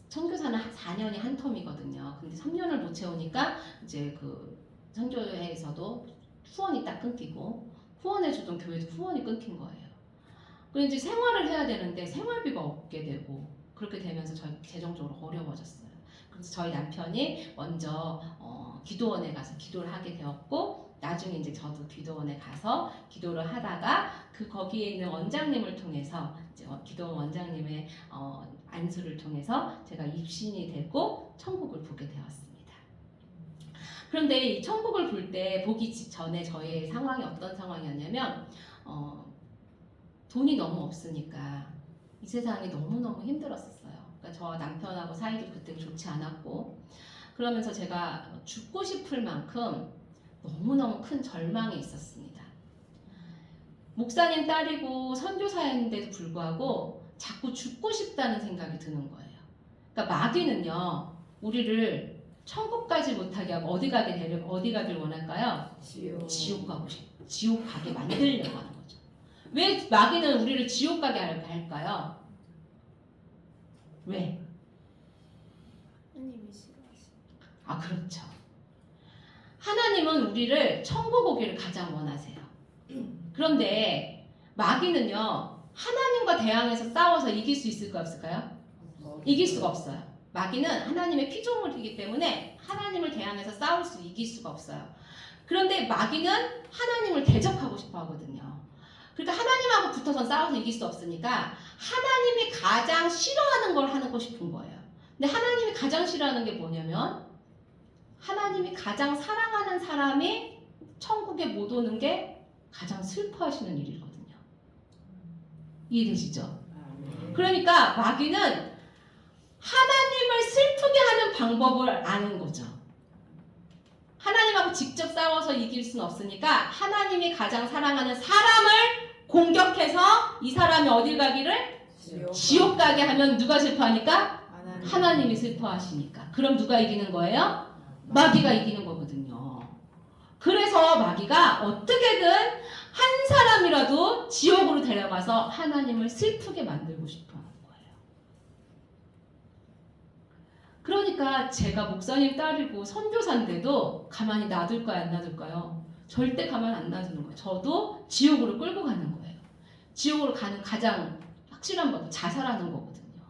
선교사는 4년이 한 텀이거든요. 근데 3년을 못 채우니까 이제 그 선교회에서도 후원이 딱 끊기고 후원해주던 교회도 후원이 끊긴 거예요. 그래서 이제 생활을 해야 되는데 생활비가 없게 되고 그렇게 되면서 저희 재정적으로 어려워졌어요. 그래서 저희 남편이 먼저 기도원에 가서 기도를 하게 되었고 나중에 이제 저도 기도원에 가서 기도를 하다가 거기에 있는 원장님을 통해서 이제 기도원 원장님의 안수를 통해서 제가 입신이 되고 천국을 보게 되었습니다. 그런데 이 천국을 볼 때 보기 전에 저의 상황이 어떤 상황이었냐면 돈이 너무 없으니까 이 세상이 너무너무 힘들었었어요. 그러니까 저 남편하고 사이도 그때 좋지 않았고 그러면서 제가 죽고 싶을 만큼 너무너무 큰 절망이 있었습니다. 목사님 딸이고 선교사였는데도 불구하고 자꾸 죽고 싶다는 생각이 드는 거예요. 그러니까 마귀는요, 우리를 천국까지 못하게 하고 어디 가길 원할까요? 지옥 가고 지옥 가게 만들려고 하는 거죠. 왜 마귀는 우리를 지옥 가게 할까요? 왜? 하나님이 싫어하시는. 아, 그렇죠. 하나님은 우리를 천국 오기를 가장 원하세요. 그런데 마귀는요, 하나님과 대항해서 싸워서 이길 수 있을까 없을까요? 이길 수가 없어요. 마귀는 하나님의 피조물이기 때문에 하나님을 대항해서 싸울 수 이길 수가 없어요. 그런데 마귀는 하나님을 대적하고 싶어 하거든요. 그러니까 하나님하고 붙어서 싸워서 이길 수 없으니까 하나님이 가장 싫어하는 걸 하고 싶은 거예요. 근데 하나님이 가장 싫어하는 게 뭐냐면 하나님이 가장 사랑하는 사람이 천국에 못 오는 게 가장 슬퍼하시는 일이거든요. 이해되시죠? 그러니까 마귀는 하나님을 슬프게 하는 방법을 아는 거죠. 하나님하고 직접 싸워서 이길 수는 없으니까 하나님이 가장 사랑하는 사람을 공격해서 이 사람이 어딜 가기를? 지옥 가게 하면 누가 슬퍼하니까? 하나님이 슬퍼하시니까. 그럼 누가 이기는 거예요? 마귀가 이기는 거거든요. 그래서 마귀가 어떻게든 한 사람이라도 지옥으로 데려가서 하나님을 슬프게 만들고 싶어 하는 거예요. 그러니까 제가 목사님 딸이고 선교사인데도 가만히 놔둘까요? 안 놔둘까요? 절대 가만 안 놔두는 거예요. 저도 지옥으로 끌고 가는 거예요. 지옥으로 가는 가장 확실한 방법, 자살하는 거거든요.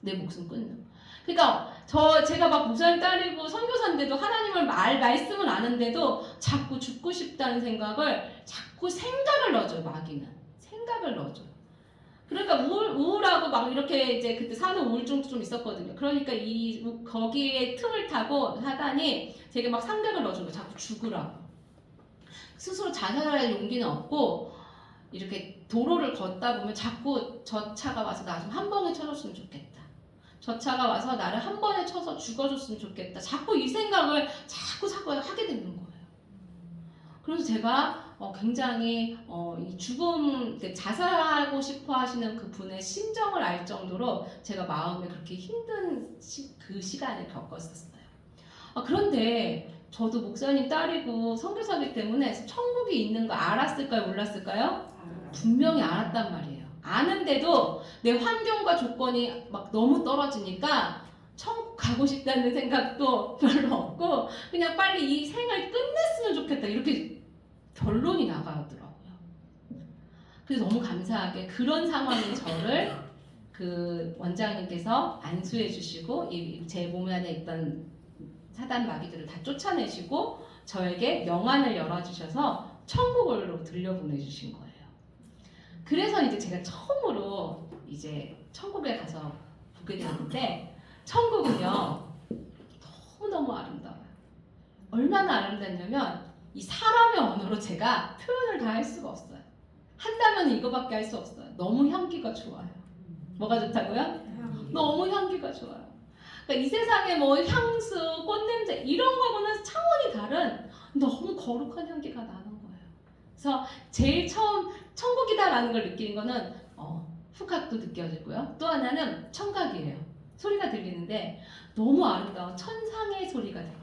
내 목숨 끊는. 그러니까 제가 막 목사님 딸이고 선교사인데도 하나님을 말씀은 아는데도 자꾸 죽고 싶다는 자꾸 생각을 넣어줘요. 마귀는 생각을 넣어줘요. 그러니까 우울하고 막 이렇게 이제 그때 사는 우울증도 좀 있었거든요. 그러니까 거기에 틈을 타고 사단이 제게 막 상대를 넣어준 거예요. 자꾸 죽으라고. 스스로 자살할 용기는 없고 이렇게 도로를 걷다 보면 자꾸 저 차가 와서 나 좀 한 번에 쳐줬으면 좋겠다. 저 차가 와서 나를 한 번에 쳐서 죽어줬으면 좋겠다. 자꾸 이 생각을 자꾸 하게 되는 거예요. 그래서 제가 굉장히 이 죽음, 자살하고 싶어 하시는 그 분의 심정을 알 정도로 제가 마음에 그렇게 힘든 그 시간을 겪었었어요. 그런데 저도 목사님 딸이고 선교사이기 때문에 천국이 있는 거 알았을까요? 몰랐을까요? 분명히 알았단 말이에요. 아는데도 내 환경과 조건이 막 너무 떨어지니까 천국 가고 싶다는 생각도 별로 없고 그냥 빨리 이 생을 끝냈으면 좋겠다 이렇게 결론이 나가더라고요. 그래서 너무 감사하게 그런 상황인 저를 그 원장님께서 안수해 주시고 제 몸 안에 있던 사단 마귀들을 다 쫓아내시고 저에게 영안을 열어주셔서 천국으로 들려보내주신 거예요. 그래서 이제 제가 처음으로 이제 천국에 가서 보게 되는데 천국은요 너무너무 아름다워요. 얼마나 아름답냐면 이 사람의 언어로 제가 표현을 다 할 수가 없어요. 한다면 이거밖에 할 수 없어요. 너무 향기가 좋아요. 뭐가 좋다고요? 너무 향기가 좋아요. 그러니까 이 세상에 뭐 향수, 꽃냄새 이런 거보다는 차원이 다른 너무 거룩한 향기가 나는 거예요. 그래서 제일 처음 천국이다라는 걸 느끼는 거는 후각도 느껴지고요. 또 하나는 청각이에요. 소리가 들리는데 너무 아름다운 천상의 소리가 들려요.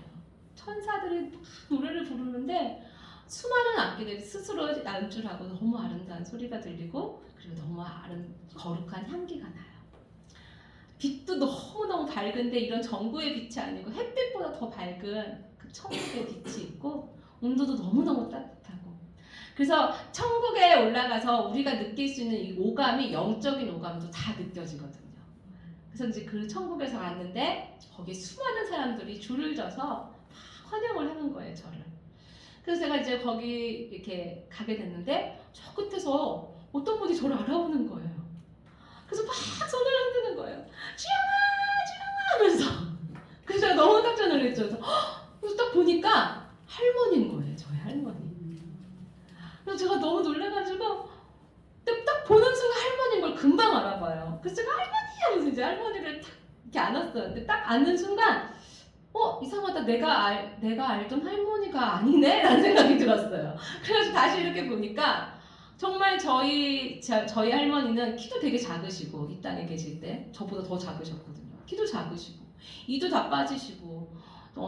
천사들이 막 노래를 부르는데 수많은 악기들이 스스로 연주하고 너무 아름다운 소리가 들리고 그리고 너무 거룩한 향기가 나요. 빛도 너무너무 밝은데 이런 전구의 빛이 아니고 햇빛보다 더 밝은 그 천국의 빛이 있고 온도도 너무너무 따뜻하고 그래서 천국에 올라가서 우리가 느낄 수 있는 이 오감이 영적인 오감도 다 느껴지거든요. 그래서 이제 그 천국에서 왔는데 거기 수많은 사람들이 줄을 져서 환영을 하는 거예요, 저를. 그래서 제가 이제 거기 이렇게 가게 됐는데 저 끝에서 어떤 분이 저를 알아보는 거예요. 그래서 막 손을 흔드는 거예요. 주영아, 주영아 하면서. 그래서 제가 너무 깜짝 놀랐죠. 그래서 딱 보니까 할머니인 거예요, 저희 할머니. 그래서 제가 너무 놀라가지고 딱 보는 순간 할머니인 걸 금방 알아봐요. 그래서 제가 할머니 하면서 이제 할머니를 딱 이렇게 안았어요. 근데 딱 안는 순간 이상하다. 내가 알던 할머니가 아니네? 라는 생각이 들었어요. 그래서 다시 이렇게 보니까 정말 저희 할머니는 키도 되게 작으시고 이 땅에 계실 때 저보다 더 작으셨거든요. 키도 작으시고 이도 다 빠지시고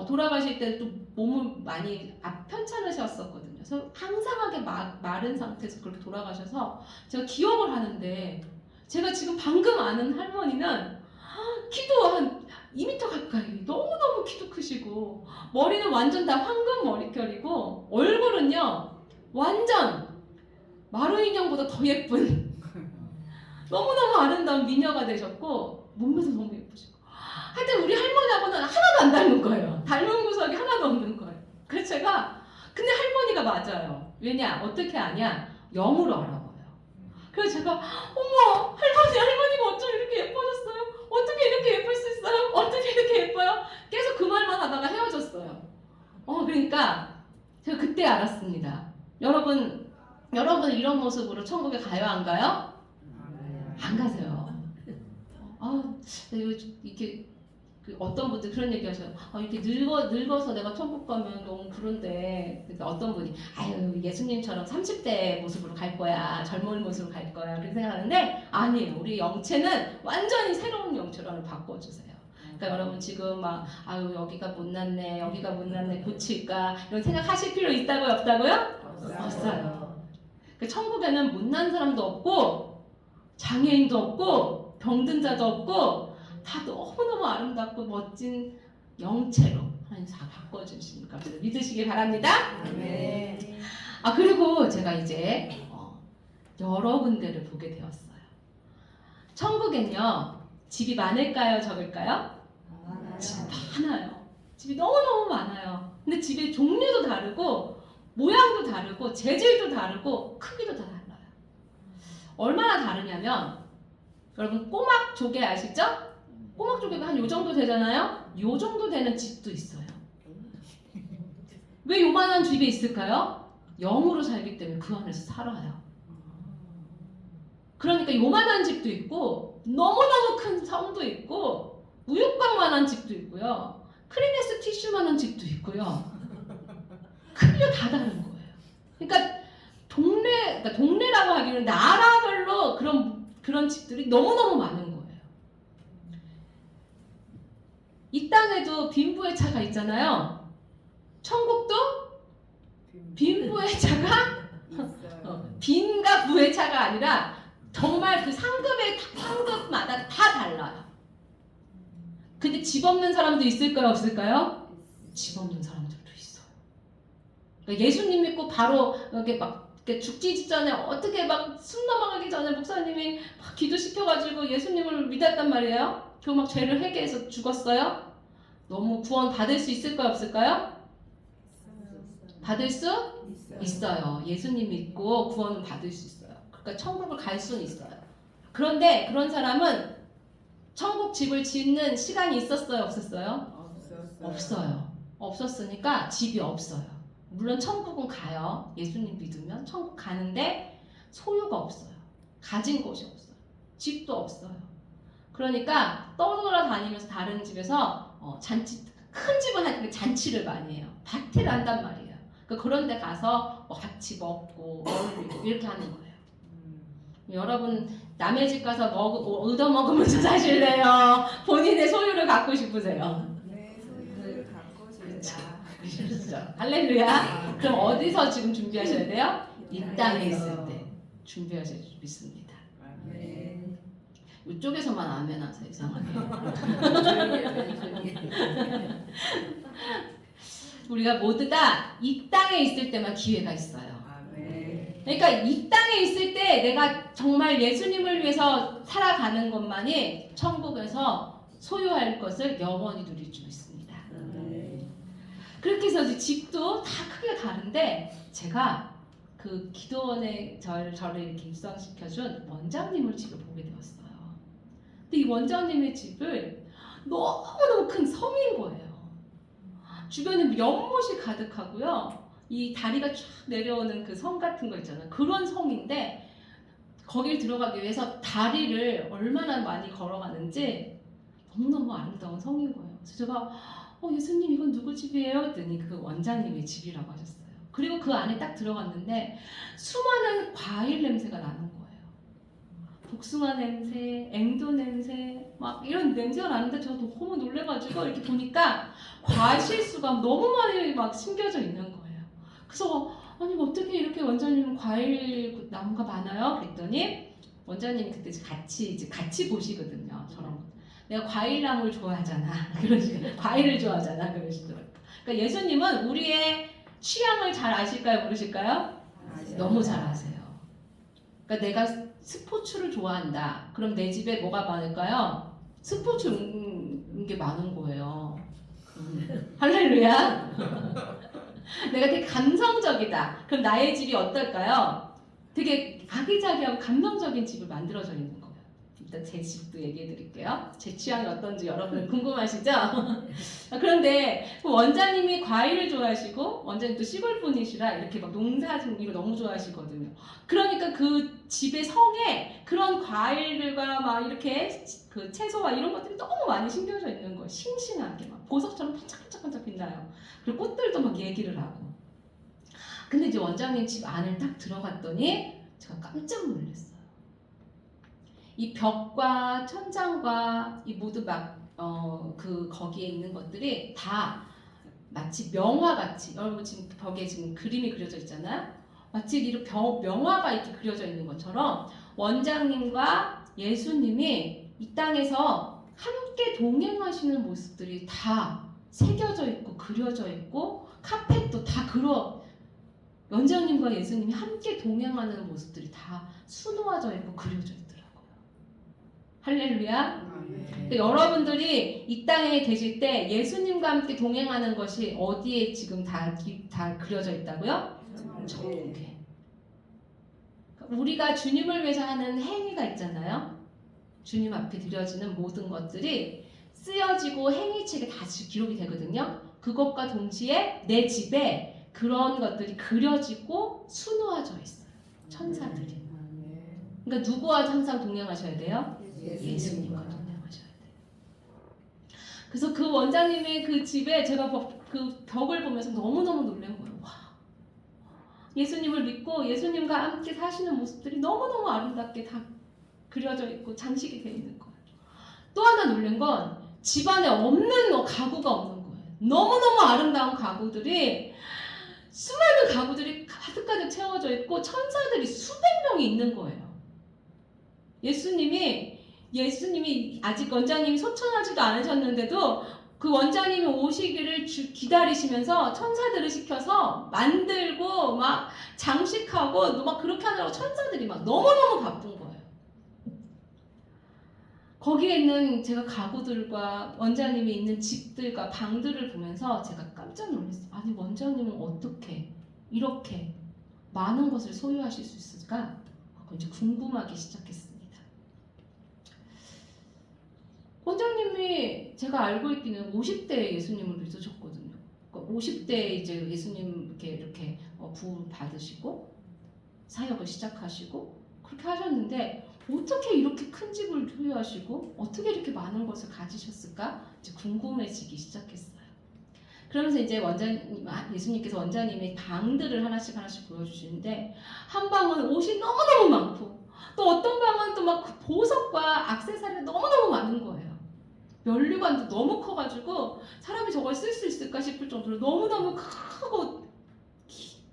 돌아가실 때 또 몸을 많이 편찮으셨었거든요. 그래서 항상하게 마른 상태에서 그렇게 돌아가셔서 제가 기억을 하는데 제가 지금 방금 아는 할머니는 키도 한 2m 가까이 너무너무 키도 크시고 머리는 완전 다 황금 머릿결이고 얼굴은요 완전 마루 인형보다 더 예쁜 너무너무 아름다운 미녀가 되셨고 몸매도 너무 예쁘시고 하여튼 우리 할머니하고는 하나도 안 닮은 거예요. 닮은 구석이 하나도 없는 거예요. 그래서 제가 근데 할머니가 맞아요. 왜냐? 어떻게 아냐? 영으로 알아봐요. 그래서 제가 어머 할머니가 어쩜 이렇게 예뻐졌어요? 어떻게 이렇게 예쁠 수 있어요? 어떻게 이렇게 예뻐요? 계속 그 말만 하다가 헤어졌어요. 그러니까 제가 그때 알았습니다. 여러분 이런 모습으로 천국에 가요 안 가요? 안 가세요. 이렇게 어떤 분들 그런 얘기 하셔요. 이렇게 늙어서 내가 천국 가면 너무 그런데 그러니까 어떤 분이 아유 예수님처럼 30대 모습으로 갈 거야 젊은 모습으로 갈 거야 그렇게 생각하는데 아니에요. 우리 영체는 완전히 새로운 영체로 바꿔주세요. 그러니까 여러분 지금 막 아유 여기가 못났네 고칠까 이런 생각하실 필요 있다고요 없다고요? 없어요. 그 천국에는 못난 사람도 없고 장애인도 없고 병든 자도 없고 다 너무너무 아름답고 멋진 영체로 하나님 다 바꿔주시니까 믿으시길 바랍니다. 아멘. 그리고 제가 이제 여러 군데를 보게 되었어요. 천국엔요 집이 많을까요 적을까요? 집이 많아요. 집이 너무너무 많아요. 근데 집의 종류도 다르고 모양도 다르고 재질도 다르고 크기도 다 달라요. 얼마나 다르냐면 여러분 꼬막 조개 아시죠? 꼬막 조개가 한 요 정도 되잖아요? 요 정도 되는 집도 있어요. 왜 요만한 집에 있을까요? 영으로 살기 때문에 그 안에서 살아요. 그러니까 요만한 집도 있고 너무너무 큰 성도 있고 우유곽만한 집도 있고요. 크리네스 티슈만한 집도 있고요. 크기가 다 다른 거예요. 그러니까 동네라고 하기는 나라별로 그런 집들이 너무너무 많은 거예요. 이 땅에도 빈부의 차가 있잖아요. 천국도 빈부의 차가 빈과 부의 차가 아니라 정말 그 상급마다 다 달라요. 근데 집 없는 사람도 있을까요 없을까요? 집 없는 사람들도 있어요. 그러니까 예수님 믿고 바로 이렇게 막 죽기 직전에 어떻게 막 숨 넘어가기 전에 목사님이 막 기도시켜가지고 예수님을 믿었단 말이에요. 그리고 막 죄를 회개해서 죽었어요. 너무 구원 받을 수 있을까요 없을까요? 받을 수 있어요. 예수님 믿고 구원을 받을 수 있어요. 그러니까 천국을 갈 수는 있어요. 그런데 그런 사람은 천국 집을 짓는 시간이 있었어요 없었어요? 없어요. 없었으니까 집이 없어요. 물론 천국은 가요. 예수님 믿으면 천국 가는데 소유가 없어요. 가진 것이 없어요. 집도 없어요. 그러니까 떠돌아다니면서 다른 집에서 큰 집은 하여튼 잔치를 많이 해요. 파티를 한단 말이에요. 그런 데 가서 같이 먹고 어울리고 이렇게 하는 거예요. 여러분 남의 집 가서 얻어먹으면서 사실래요? 본인의 소유를 갖고 싶으세요? 네, 소유를 갖고 싶다. 그렇죠. 할렐루야. 그럼 어디서 지금 준비하셔야 돼요? 이 땅에 있을 때 준비하셔야 믿습니다. 네. 이쪽에서만 아멘 하세요. 이상하게. 우리가 모두 다 이 땅에 있을 때만 기회가 있어요. 그러니까 이 땅에 있을 때 내가 정말 예수님을 위해서 살아가는 것만이 천국에서 소유할 것을 영원히 누릴 수 있습니다. 그렇게 해서 집도 다 크기가 다른데 제가 그 기도원에 저를 이렇게 입성시켜준 원장님을 집을 보게 되었어요. 근데 이 원장님의 집을 너무너무 큰 성인 거예요. 주변에 연못이 가득하고요. 이 다리가 쫙 내려오는 그 성 같은 거 있잖아요. 그런 성인데 거길 들어가기 위해서 다리를 얼마나 많이 걸어가는지 너무너무 아름다운 성인 거예요. 그래서 제가 예수님 이건 누구 집이에요? 했더니 그 원장님의 집이라고 하셨어요. 그리고 그 안에 딱 들어갔는데 수많은 과일 냄새가 나는 거예요. 복숭아 냄새, 앵두 냄새, 막 이런 냄새가 나는데 저 너무 놀래가지고 이렇게 보니까 과실수가 너무 많이 막 심겨져 있는 거예요. 그래서 아니 어떻게 이렇게 원장님은 과일 나무가 많아요? 그랬더니 원장님이 그때 같이 보시거든요. 저런 내가 과일 나무를 좋아하잖아. 그러시고 과일을 좋아하잖아. 그러시더라고요. 그러니까 예수님은 우리의 취향을 잘 아실까요? 모르실까요? 너무 잘 아세요. 그러니까 내가 스포츠를 좋아한다. 그럼 내 집에 뭐가 많을까요? 스포츠 게 많은 거예요. 할렐루야. 내가 되게 감성적이다. 그럼 나의 집이 어떨까요? 되게 아기자기하고 감성적인 집을 만들어져 있는 거예요. 일단 제 집도 얘기해 드릴게요. 제 취향이 어떤지 여러분 궁금하시죠? 그런데 원장님이 과일을 좋아하시고 원장님 또 시골 분이시라 이렇게 막 농사 짓기를 너무 좋아하시거든요. 그러니까 그 집의 성에 그런 과일들과 막 이렇게 그 채소와 이런 것들이 너무 많이 심겨져 있는 거예요. 싱싱하게 막 보석처럼 반짝반짝 빛나요. 그리고 꽃들도 막 얘기를 하고. 근데 이제 원장님 집 안을 딱 들어갔더니 제가 깜짝 놀랐어요. 이 벽과 천장과 이 모두 거기에 있는 것들이 다 마치 명화같이, 여러분 지금 벽에 지금 그림이 그려져 있잖아요. 마치 이렇게 명화가 이렇게 그려져 있는 것처럼 원장님과 예수님이 이 땅에서 함께 동행하시는 모습들이 다 새겨져 있고 그려져 있고 카펫도 다 원장님과 예수님이 함께 동행하는 모습들이 다 수놓아져 있고 그려져 있더라고요. 할렐루야. 그러니까 여러분들이 이 땅에 계실 때 예수님과 함께 동행하는 것이 어디에 지금 다 그려져 있다고요? 천국에. 우리가 주님을 위해서 하는 행위가 있잖아요. 주님 앞에 드려지는 모든 것들이 쓰여지고 행위책에 다 기록이 되거든요. 그것과 동시에 내 집에 그런 것들이 그려지고 수놓아져 있어요. 천사들이. 그러니까 누구와 항상 동행하셔야 돼요? 예수님과 동행하셔야 돼요. 그래서 그 원장님의 그 집에 제가 그 벽을 보면서 너무너무 놀란 거예요. 와, 예수님을 믿고 예수님과 함께 사시는 모습들이 너무너무 아름답게 다 그려져 있고 장식이 되어 있는 거예요. 또 하나 놀란 건 집안에 없는 가구가 없는 거예요. 너무너무 아름다운 가구들이 수많은 가구들이 가득가득 채워져 있고 천사들이 수백 명이 있는 거예요. 예수님이 아직 원장님이 소천하지도 않으셨는데도 그 원장님이 오시기를 기다리시면서 천사들을 시켜서 만들고 막 장식하고 막 그렇게 하느라고 천사들이 막 너무너무 바쁜 거예요. 거기에 있는 제가 가구들과 원장님이 있는 집들과 방들을 보면서 제가 깜짝 놀랐어요. 아니 원장님은 어떻게 이렇게 많은 것을 소유하실 수 있을까? 이제 궁금하기 시작했습니다. 원장님이 제가 알고 있기는 50대에 예수님을 믿으셨거든요. 그러니까 50대에 이제 예수님 이렇게 부흥 받으시고 사역을 시작하시고 그렇게 하셨는데 어떻게 이렇게 큰 집을 소유하시고 어떻게 이렇게 많은 것을 가지셨을까? 이제 궁금해지기 시작했어요. 그러면서 이제 예수님께서 원장님의 방들을 하나씩 보여주시는데 한 방은 옷이 너무너무 많고 또 어떤 방은 또 막 보석과 액세서리가 너무너무 많은 거예요. 면류관도 너무 커가지고 사람이 저걸 쓸 수 있을까 싶을 정도로 너무너무 크고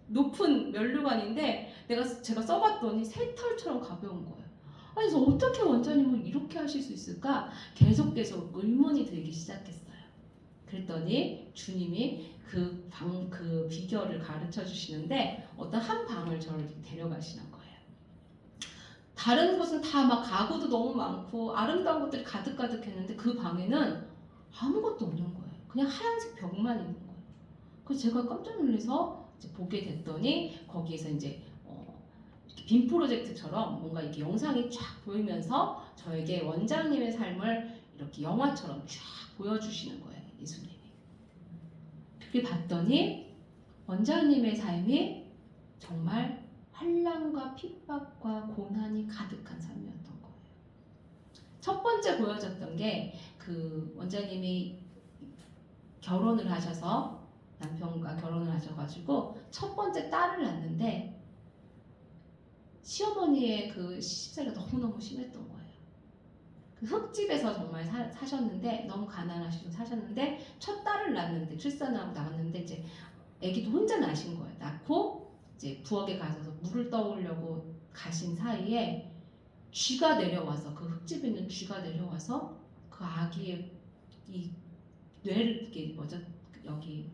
높은 면류관인데 제가 써봤더니 새털처럼 가벼운 거예요. 아니 그래서 어떻게 원장님은 이렇게 하실 수 있을까? 계속 의문이 들기 시작했어요. 그랬더니 주님이 그 비결을 가르쳐 주시는데 어떤 한 방을 저를 데려가시는 거예요. 다른 곳은 다 막 가구도 너무 많고 아름다운 것들이 가득가득했는데 그 방에는 아무것도 없는 거예요. 그냥 하얀색 벽만 있는 거예요. 그래서 제가 깜짝 놀라서 이제 보게 됐더니 거기에서 이제 이렇게 빔 프로젝트처럼 뭔가 이렇게 영상이 쫙 보이면서 저에게 원장님의 삶을 이렇게 영화처럼 쫙 보여주시는 거예요. 예수님이. 그렇게 봤더니 원장님의 삶이 정말 환난과 핍박과 고난이 가득한 삶이었던 거예요. 첫 번째 보여졌던 게 그 원장님이 결혼을 하셔서 남편과 결혼을 하셔가지고 첫 번째 딸을 낳는데 시어머니의 그 시집살이가 너무너무 심했던 거예요. 그 흙집에서 정말 사셨는데 너무 가난하시고 사셨는데 첫 딸을 낳았는데 출산하고 나왔는데 이제 아기도 혼자 낳으신 거예요. 낳고 이제 부엌에 가셔서 물을 떠오려고 가신 사이에 쥐가 내려와서 그 흙집에 있는 쥐가 내려와서 그 아기의 이 뇌를 이게 뭐죠 여기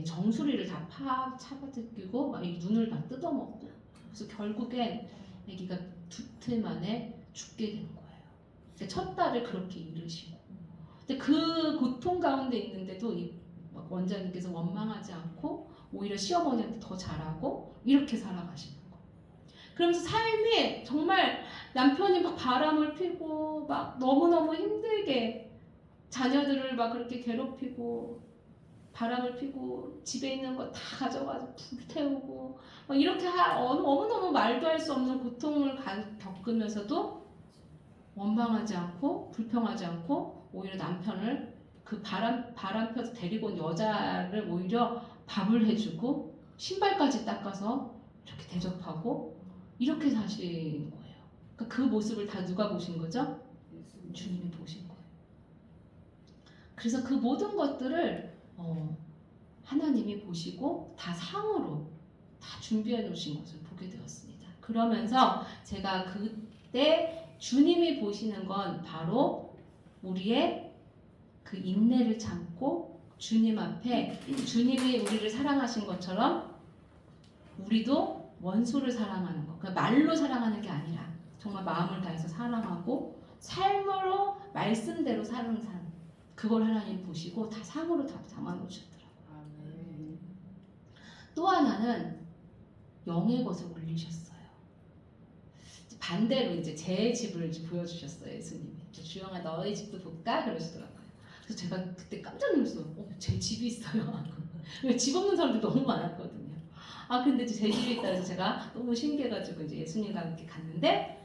정수리를 다 차가지고 막 이 눈을 다 뜯어먹고 그래서 결국엔 아기가 2틀 만에 죽게 된 거예요. 그러니까 첫 딸을 그렇게 잃으시고 근데 그 고통 가운데 있는데도 이 원장님께서 원망하지 않고 오히려 시어머니한테 더 잘하고 이렇게 살아가시는 거예요. 그러면서 삶이 정말 남편이 막 바람을 피고 막 너무너무 힘들게 자녀들을 막 그렇게 괴롭히고 바람을 피고 집에 있는 거 다 가져가서 불태우고 막 이렇게 너무너무 말도 할 수 없는 고통을 겪으면서도 원망하지 않고 불평하지 않고 오히려 남편을 그 바람 펴서 데리고 온 여자를 오히려 밥을 해주고 신발까지 닦아서 이렇게 대접하고 이렇게 사신 거예요. 그러니까 그 모습을 다 누가 보신 거죠? 주님이 보신 거예요. 그래서 그 모든 것들을 하나님이 보시고 다 상으로 다 준비해 놓으신 것을 보게 되었습니다. 그러면서 제가 그때 주님이 보시는 건 바로 우리의 그 인내를 참고 주님 앞에 주님이 우리를 사랑하신 것처럼 우리도 원수를 사랑하는 거. 그러니까 말로 사랑하는 게 아니라 정말 마음을 다해서 사랑하고 삶으로 말씀대로 사는 삶. 그걸 하나님 보시고 다 상으로 다 담아놓으셨더라고요. 또 하나는 영의 것을 올리셨어요. 반대로 이제 제 집을 이제 보여주셨어요. 예수님이. 주영아 너의 집도 볼까? 그러시더라고요. 그래서 제가 그때 깜짝 놀랐어요. 제 집이 있어요. 집 없는 사람들이 너무 많았거든요. 근데 이제 제 집이 있다 해서 제가 너무 신기해가지고 이제 예수님과 함께 갔는데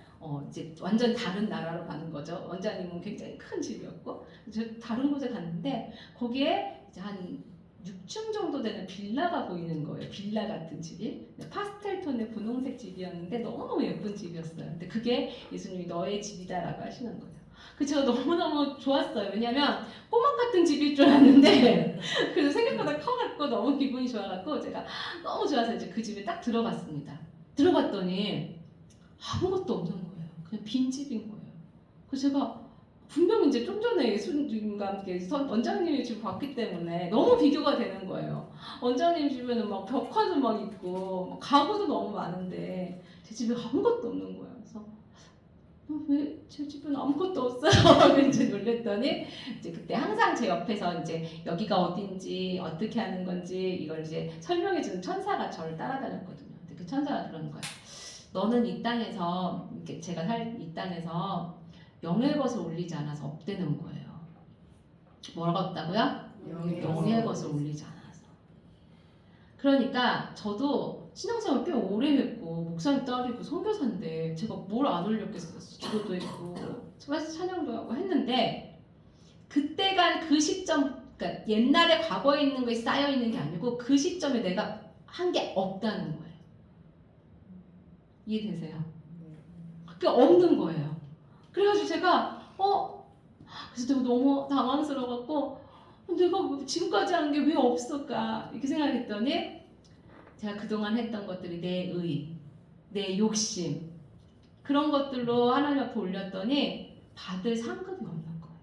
이제 완전 다른 나라로 가는 거죠. 원장님은 굉장히 큰 집이었고 저 다른 곳에 갔는데 거기에 이제 한 6층 정도 되는 빌라가 보이는 거예요. 빌라 같은 집이 파스텔 톤의 분홍색 집이었는데 너무너무 예쁜 집이었어요. 근데 그게 예수님이 너의 집이다라고 하시는 거예요. 그래서 제가 너무너무 좋았어요. 왜냐면 꼬막 같은 집일 줄 알았는데 그래서 생각보다 커갖고 너무 기분이 좋아갖고 제가 너무 좋아서 이제 그 집에 딱 들어갔습니다. 들어갔더니 아무것도 없는 거예요. 그냥 빈 집인 거예요. 그래서 제가 분명 이제 좀 전에 예수님과 함께 원장님의 집을 봤기 때문에 너무 비교가 되는 거예요. 원장님 집에는 막 벽화도 막 있고 막 가구도 너무 많은데 제 집에 아무것도 없는 거예요. 그래서 왜 제 집에는 아무것도 없어요? 이제 놀랬더니 이제 그때 항상 제 옆에서 이제 여기가 어딘지 어떻게 하는 건지 이걸 이제 설명해주는 천사가 저를 따라다녔거든요. 근데 그 천사가 그러는 거예요. 너는 이 땅에서 이렇게 제가 살 이 땅에서 영의 것을 올리지 않아서 업되는 거예요. 뭐라고 없다고요? 영의 것을 올리지 않아서. 그러니까 저도 신앙생활 꽤 오래 했고 목사님 딸이고 선교사인데 제가 뭘 안 올렸겠어요. 기도도 했고 찬양도 하고 했는데 그때가 그 시점 그러니까 옛날에 과거에 있는 거에 쌓여 있는 게 아니고 그 시점에 내가 한 게 없다는 거예요. 이해되세요? 그게 없는 거예요. 그래가지고 제가 그래서 제가 너무 당황스러워갖고 내가 지금까지 한 게 왜 없을까 이렇게 생각했더니 제가 그동안 했던 것들이 내 의, 내 욕심 그런 것들로 하나님 앞에 올렸더니 받을 상급이 없는 거예요.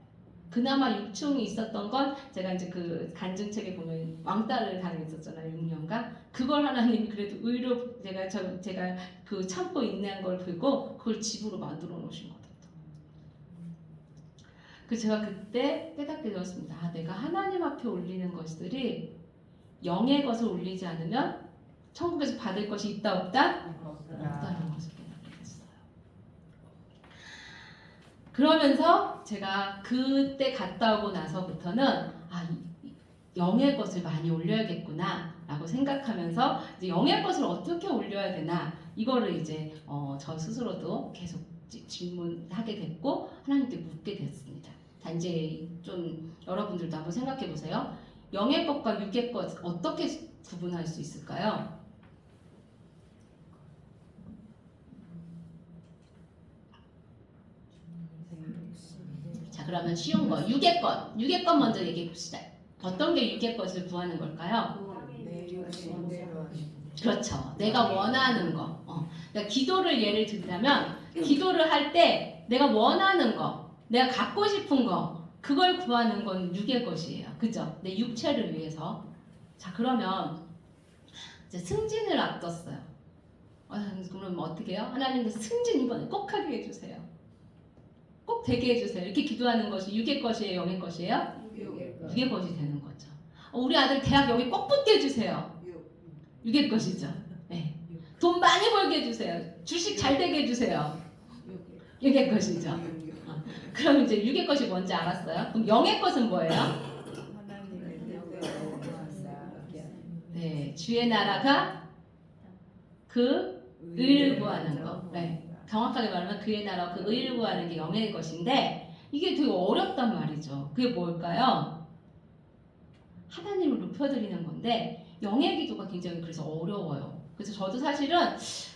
그나마 6층이 있었던 건 제가 이제 그 간증책에 보면 왕따를 당했었잖아요. 6년간 그걸 하나님이 그래도 의로 제가 그 참고 인내한 걸 보고 그걸 집으로 만들어 놓으신 거예요. 그래서 제가 그때 깨닫게 되었습니다. 내가 하나님 앞에 올리는 것들이 영의 것을 올리지 않으면 천국에서 받을 것이 있다 없다? 없다는 것을 깨닫게 됐어요. 그러면서 제가 그때 갔다 오고 나서부터는 영의 것을 많이 올려야겠구나 라고 생각하면서 이제 영의 것을 어떻게 올려야 되나 이거를 이제 저 스스로도 계속 질문하게 됐고 하나님께 묻게 됐습니다. 단지 좀 여러분들도 한번 생각해 보세요. 영의 것과 육의 것 어떻게 구분할 수 있을까요? 그러면 쉬운 거 육의 것 먼저 얘기해 봅시다. 어떤 게 육의 것을 구하는 걸까요? 그렇죠. 내가 원하는 거. 그러니까 기도를 예를 들자면 기도를 할 때 내가 원하는 거, 내가 갖고 싶은 거 그걸 구하는 건 육의 것이에요. 그죠? 내 육체를 위해서. 자 그러면 이제 승진을 앞뒀어요. 그럼 어떻게 해요? 하나님께서 승진 이번에 꼭 하게 해주세요. 꼭 되게 해주세요. 이렇게 기도하는 것이 육의 것이에요? 영의 것이에요? 육의 것이 되는 거죠. 우리 아들 대학 여기 꼭 붙게 해주세요. 육의 것이죠. 네. 돈 많이 벌게 해주세요. 주식 잘 되게 해주세요. 육의 것이죠. 그럼 이제 육의 것이 뭔지 알았어요? 그럼 영의 것은 뭐예요? 네, 주의 나라가 그 의를 구하는 거. 네. 정확하게 말하면 그의 나라 그 의를 구하는 게 영의 것인데 이게 되게 어렵단 말이죠. 그게 뭘까요? 하나님을 높여드리는 건데 영의 기도가 굉장히 그래서 어려워요. 그래서 저도 사실은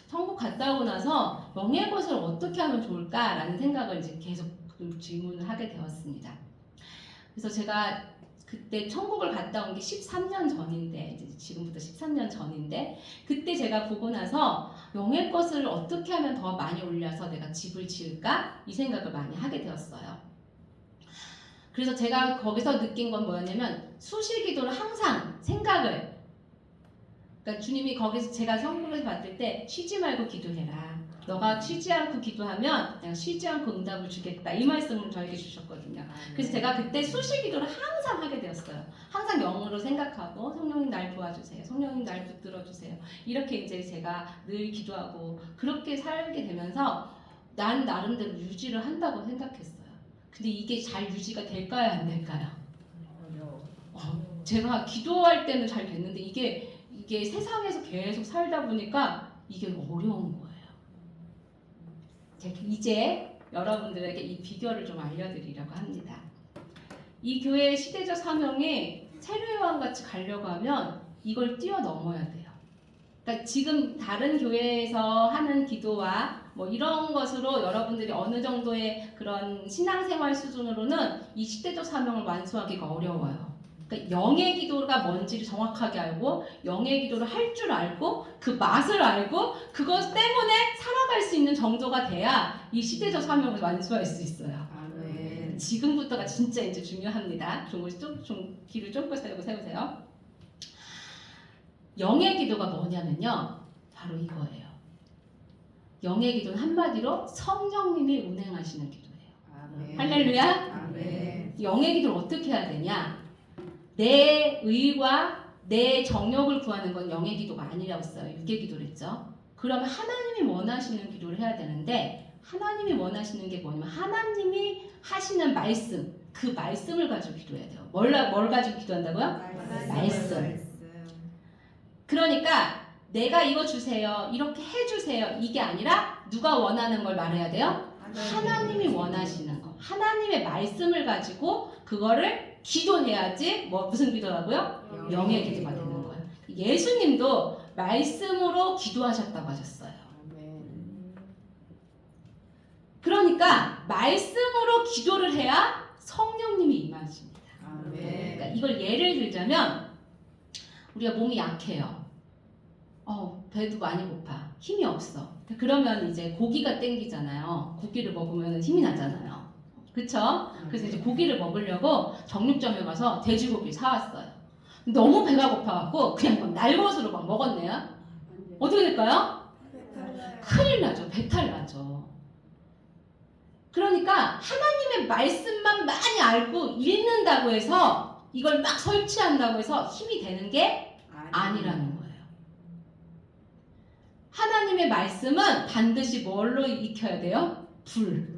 천국 갔다 오고 나서 영의 것을 어떻게 하면 좋을까라는 생각을 이제 계속 좀 질문을 하게 되었습니다. 그래서 제가 그때 천국을 갔다 온 게 13년 전인데 이제 지금부터 13년 전인데 그때 제가 보고 나서 영의 것을 어떻게 하면 더 많이 올려서 내가 집을 지을까 이 생각을 많이 하게 되었어요. 그래서 제가 거기서 느낀 건 뭐였냐면 수시기도를 항상 생각을 그러니까 주님이 거기서 제가 성경에서 봤을 때 쉬지 말고 기도해라. 너가 쉬지 않고 기도하면 내가 쉬지 않고 응답을 주겠다. 이 말씀을 저에게 주셨거든요. 그래서 제가 그때 수시기도를 항상 하게 되었어요. 항상 영으로 생각하고 성령님 날 도와주세요. 성령님 날 붙들어주세요. 이렇게 이제 제가 늘 기도하고 그렇게 살게 되면서 난 나름대로 유지를 한다고 생각했어요. 근데 이게 잘 유지가 될까요? 안 될까요? 제가 기도할 때는 잘 됐는데 이게 세상에서 계속 살다 보니까 이게 어려운 거예요. 이제 여러분들에게 이 비결을 좀 알려드리려고 합니다. 이 교회의 시대적 사명이 세례요한 같이 가려고 하면 이걸 뛰어넘어야 돼요. 그러니까 지금 다른 교회에서 하는 기도와 뭐 이런 것으로 여러분들이 어느 정도의 그런 신앙생활 수준으로는 이 시대적 사명을 완수하기가 어려워요. 그러니까 영의 기도가 뭔지를 정확하게 알고 영의 기도를 할 줄 알고 그 맛을 알고 그것 때문에 살아갈 수 있는 정도가 돼야 이 시대적 사명을 완수할 수 있어요. 아멘. 지금부터가 진짜 이제 중요합니다. 좀 귀를 쫑긋 세우세요. 영의 기도가 뭐냐면요. 바로 이거예요. 영의 기도는 한마디로 성령님이 운행하시는 기도예요. 아멘. 할렐루야. 아멘. 영의 기도를 어떻게 해야 되냐? 내 의와 내 정욕을 구하는 건 영의 기도가 아니라고 했어요. 육의 기도를 했죠. 그러면 하나님이 원하시는 기도를 해야 되는데 하나님이 원하시는 게 뭐냐면 하나님이 하시는 말씀 그 말씀을 가지고 기도해야 돼요. 뭘 가지고 기도한다고요? 말씀. 그러니까 내가 이거 주세요. 이렇게 해주세요. 이게 아니라 누가 원하는 걸 말해야 돼요? 하나님이 원하시는 거. 하나님의 말씀을 가지고 그거를 기도해야지 무슨 기도라고요? 영의 기도가 되는 거예요. 예수님도 말씀으로 기도하셨다고 하셨어요. 그러니까 말씀으로 기도를 해야 성령님이 임하십니다. 그러니까 이걸 예를 들자면 우리가 몸이 약해요. 배도 많이 고파. 힘이 없어. 그러면 이제 고기가 땡기잖아요. 고기를 먹으면 힘이 나잖아요. 그쵸? 그래서 이제 고기를 먹으려고 정육점에 가서 돼지고기 사왔어요. 너무 배가 고파갖고 그냥 막 날것으로 막 먹었네요. 어떻게 될까요? 큰일 나죠. 배탈 나죠. 그러니까 하나님의 말씀만 많이 알고 읽는다고 해서 이걸 막 설치한다고 해서 힘이 되는 게 아니라는 거예요. 하나님의 말씀은 반드시 뭘로 익혀야 돼요? 불.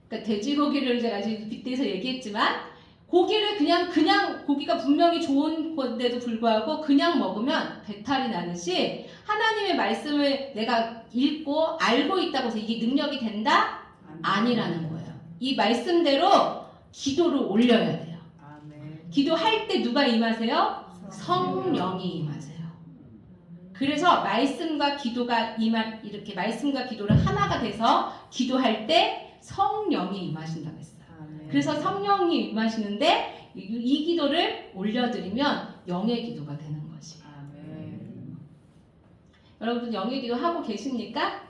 그러니까 돼지고기를 제가 지금 빗대서 얘기했지만 고기를 그냥 고기가 분명히 좋은 건데도 불구하고 그냥 먹으면 배탈이 나듯이 하나님의 말씀을 내가 읽고 알고 있다고 해서 이게 능력이 된다? 아니라는 거예요. 이 말씀대로 기도를 올려야 돼요. 기도할 때 누가 임하세요? 성령이 임하세요. 그래서 말씀과 기도가 이렇게 말씀과 기도를 하나가 돼서 기도할 때 성령이 임하신다고 했어요. 아멘. 그래서 성령이 임하시는데 이 기도를 올려드리면 영의 기도가 되는 것이. 아멘. 여러분 영의 기도 하고 계십니까?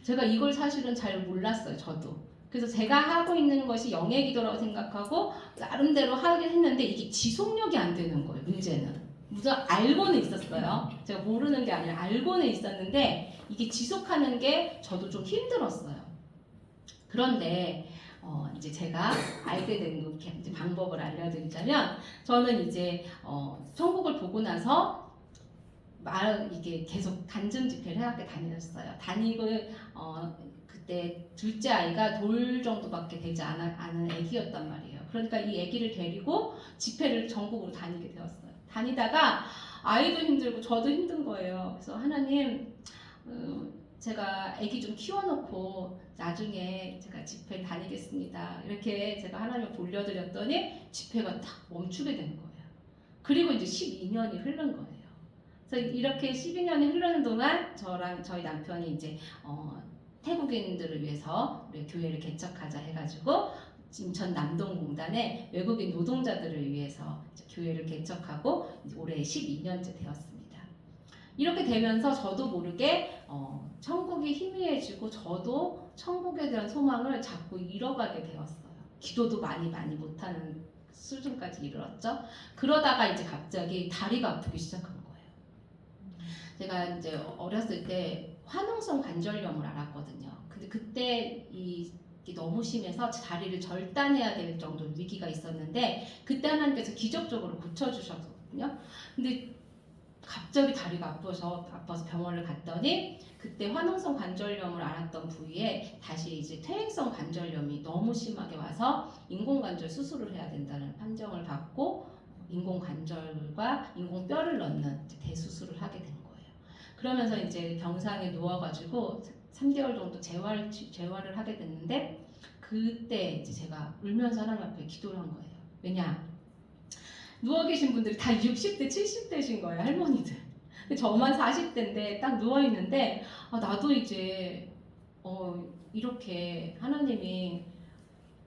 제가 이걸 사실은 잘 몰랐어요. 저도. 그래서 제가 하고 있는 것이 영의 기도라고 생각하고 나름대로 하긴 했는데 이게 지속력이 안 되는 거예요. 문제는. 무슨 알고는 있었어요. 제가 모르는 게 아니라 알고는 있었는데 이게 지속하는 게 저도 좀 힘들었어요. 그런데 이제 제가 알게 된 이제 방법을 알려드리자면 저는 이제 천국을 보고 나서 이게 계속 간증 집회를 학교 다녔어요. 다니고 그때 둘째 아이가 돌 정도밖에 되지 않은 아기였단 말이에요. 그러니까 이 아기를 데리고 집회를 전국으로 다니게 되었어요. 다니다가 아이도 힘들고 저도 힘든 거예요. 그래서 하나님 제가 아기 좀 키워놓고 나중에 제가 집회 다니겠습니다. 이렇게 제가 하나님을 돌려드렸더니 집회가 딱 멈추게 된 거예요. 그리고 이제 12년이 흐른 거예요. 그래서 이렇게 12년이 흐르는 동안 저랑 저희 남편이 이제 태국인들을 위해서 우리 교회를 개척하자 해가지고 인천 남동공단에 외국인 노동자들을 위해서 교회를 개척하고 올해 12년째 되었습니다. 이렇게 되면서 저도 모르게 천국이 희미해지고 저도 천국에 대한 소망을 자꾸 잃어가게 되었어요. 기도도 많이 못하는 수준까지 이르렀죠. 그러다가 이제 갑자기 다리가 아프기 시작한 거예요. 제가 이제 어렸을 때 화농성 관절염을 앓았거든요. 근데 그때 이게 너무 심해서 다리를 절단해야 될 정도 위기가 있었는데 그때 하나님께서 기적적으로 고쳐주셨거든요. 근데 갑자기 다리가 아파서 병원을 갔더니 그때 화농성 관절염을 앓았던 부위에 다시 이제 퇴행성 관절염이 너무 심하게 와서 인공관절 수술을 해야 된다는 판정을 받고 인공관절과 인공뼈를 넣는 대수술을 하게 된 거예요. 그러면서 이제 병상에 누워가지고 3개월 정도 재활을 하게 됐는데 그때 이제 제가 울면서 하나님 앞에 기도를 한 거예요. 왜냐? 누워 계신 분들이 다 60대, 70대신 거예요, 할머니들. 근데 저만 40대인데 딱 누워 있는데 나도 이제 이렇게 하나님이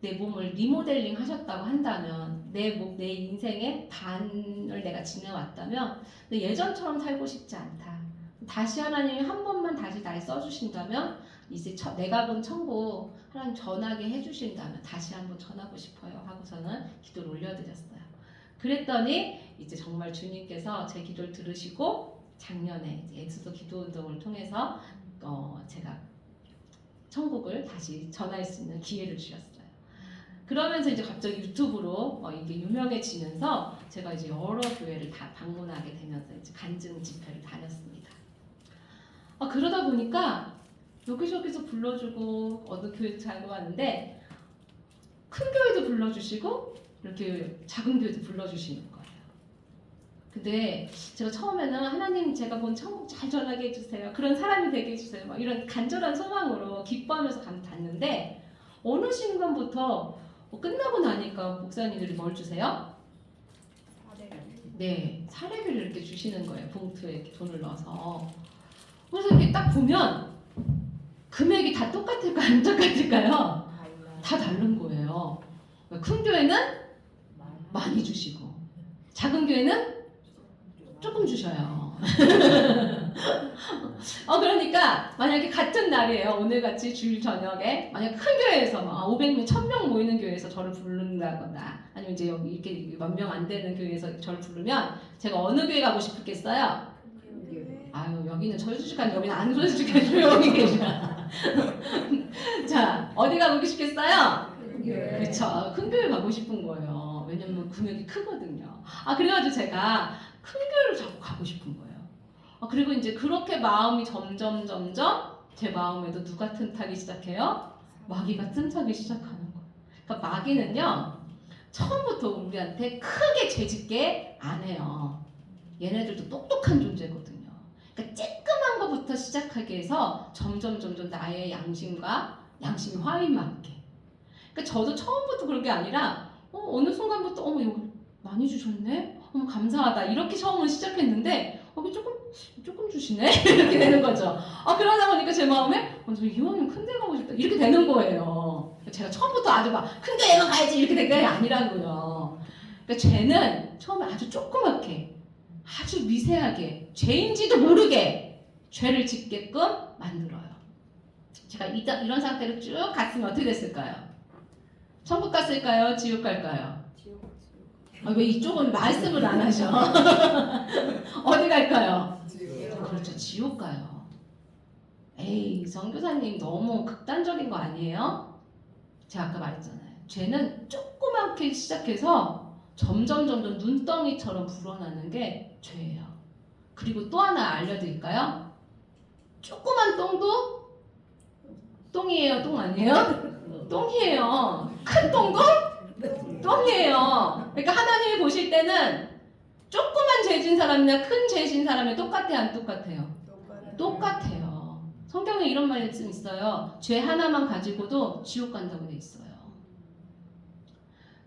내 몸을 리모델링 하셨다고 한다면 내 인생의 반을 내가 지내왔다면 근데 예전처럼 살고 싶지 않다. 다시 하나님이 한 번만 다시 날 써주신다면 이제 내가 본 천국 하나님 전하게 해주신다면 다시 한번 전하고 싶어요 하고서는 기도를 올려드렸어요. 그랬더니 이제 정말 주님께서 제 기도를 들으시고 작년에 이제 엑소도 기도 운동을 통해서 제가 천국을 다시 전할 수 있는 기회를 주셨어요. 그러면서 이제 갑자기 유튜브로 이게 유명해지면서 제가 이제 여러 교회를 다 방문하게 되면서 이제 간증 집회를 다녔습니다. 그러다 보니까 여기저기서 불러주고 어느 교회도 잘 가는데 큰 교회도 불러주시고 이렇게 작은 교회도 불러주시는 거예요. 근데 제가 처음에는 하나님 제가 본 천국 잘 전하게 해주세요. 그런 사람이 되게 해주세요. 막 이런 간절한 소망으로 기뻐하면서 갔는데 어느 순간부터 끝나고 나니까 목사님들이 뭘 주세요? 네, 사례비를 이렇게 주시는 거예요. 봉투에 이렇게 돈을 넣어서. 그래서 이렇게 딱 보면 금액이 다 똑같을까요? 안 똑같을까요? 다 다른 거예요. 큰 교회는 많이 주시고 작은 교회는 조금 주셔요. 그러니까 만약에 같은 날이에요. 오늘같이 주일 저녁에 만약 큰 교회에서 500명, 1000명 모이는 교회에서 저를 부른다거나 아니면 이제 여기 이렇게 몇 명 안 되는 교회에서 저를 부르면 제가 어느 교회 가고 싶겠어요? 아유 여기는 철수식한 여기는 안 철수식한 조용히 계시나. 자 어디 가고 싶겠어요? 그렇죠. 큰 교회 가고 싶은 거예요. 왜냐면 금액이 크거든요. 그래가지고 제가 큰 교회를 자꾸 가고 싶은 거예요. 그리고 이제 그렇게 마음이 점점 제 마음에도 누가 틈타기 시작해요? 마귀가 틈타기 시작하는 거예요. 그러니까 마귀는요 처음부터 우리한테 크게 죄짓게 안 해요. 얘네들도 똑똑한 존재거든요. 그러니까 쬐끄만 것부터 시작하게 해서 점점 나의 양심이 화인 맞게. 그러니까 저도 처음부터 그런 게 아니라 어느 순간부터 여기 많이 주셨네? 감사하다 이렇게 처음은 시작했는데 거기 조금 주시네 이렇게 되는 거죠. 그러다 보니까 제 마음에 저 이왕이면 큰 데 가고 싶다 이렇게 되는 거예요. 제가 처음부터 아주 막 큰 데에만 가야지 이렇게 된 게 아니라고요. 그러니까 죄는 처음에 아주 조그맣게 아주 미세하게 죄인지도 모르게 죄를 짓게끔 만들어요. 제가 이런 상태로 쭉 갔으면 어떻게 됐을까요? 천국 갔을까요? 지옥 갈까요? 왜 이쪽은 말씀을 안 하셔? 어디 갈까요? 그렇죠, 지옥 가요. 에이, 선교사님 너무 극단적인 거 아니에요? 제가 아까 말했잖아요. 죄는 조그맣게 시작해서 점점 눈덩이처럼 불어나는 게 죄예요. 그리고 또 하나 알려드릴까요? 조그만 똥도 똥이에요, 똥 아니에요? 똥이에요. 큰 똥도 똥이에요. 그러니까 하나님이 보실 때는 조그만 죄진 사람이나 큰 죄진 사람이 똑같아요, 안 똑같아요? 똑같아요. 성경에 이런 말씀 있어요. 죄 하나만 가지고도 지옥 간다고 돼 있어요.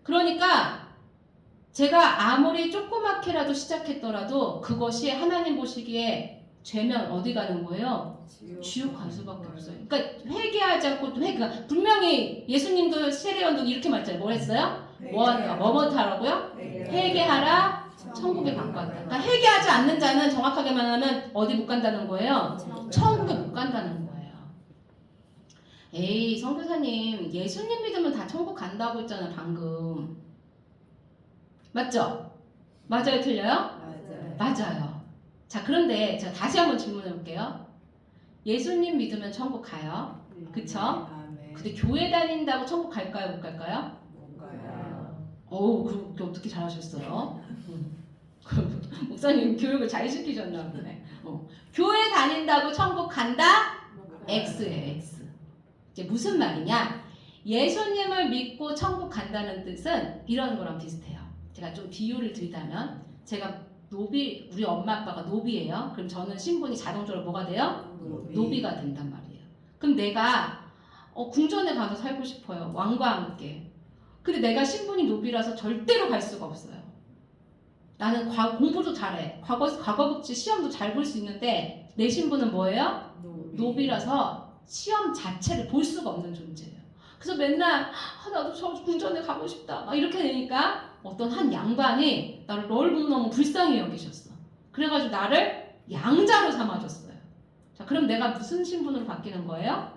그러니까 제가 아무리 조그맣게라도 시작했더라도 그것이 하나님 보시기에 죄면 어디 가는 거예요? 지옥 갈 수밖에 없어요. 그러니까 회개하지 않고 또 분명히 예수님도 세례요한도 이렇게 말했잖아요. 뭐 했어요? 뭐하라고요? 회개하라 천국에 가까웠다. 그러니까 회개하지 않는 자는 정확하게 말하면 어디 못 간다는 거예요? 천국에 못 간다는 거예요. 에이, 선교사님 예수님 믿으면 다 천국 간다고 했잖아요 방금. 맞죠? 맞아요, 틀려요? 맞아요. 자, 그런데 제가 다시 한번 질문해 볼게요. 예수님 믿으면 천국 가요. 그쵸? 근데 교회 다닌다고 천국 갈까요? 못 갈까요? 그렇게 어떻게 잘하셨어요? 목사님 교육을 잘 시키셨나 보네. 교회 다닌다고 천국 간다? X예요, X. 이제 무슨 말이냐? 예수님을 믿고 천국 간다는 뜻은 이런 거랑 비슷해요. 제가 좀 비유를 드리자면, 제가 우리 엄마 아빠가 노비예요. 그럼 저는 신분이 자동적으로 뭐가 돼요? 노비가 된단 말이에요. 그럼 내가 궁전에 가서 살고 싶어요. 왕과 함께. 근데 내가 신분이 노비라서 절대로 갈 수가 없어요. 나는 공부도 잘해. 과거복지 시험도 잘 볼 수 있는데 내 신분은 뭐예요? 노비라서 시험 자체를 볼 수가 없는 존재예요. 그래서 맨날 나도 저 궁전에 가고 싶다 막 이렇게 되니까 어떤 한 양반이 나를 너무 불쌍히 여기셨어. 그래가지고 나를 양자로 삼아줬어요. 자, 그럼 내가 무슨 신분으로 바뀌는 거예요?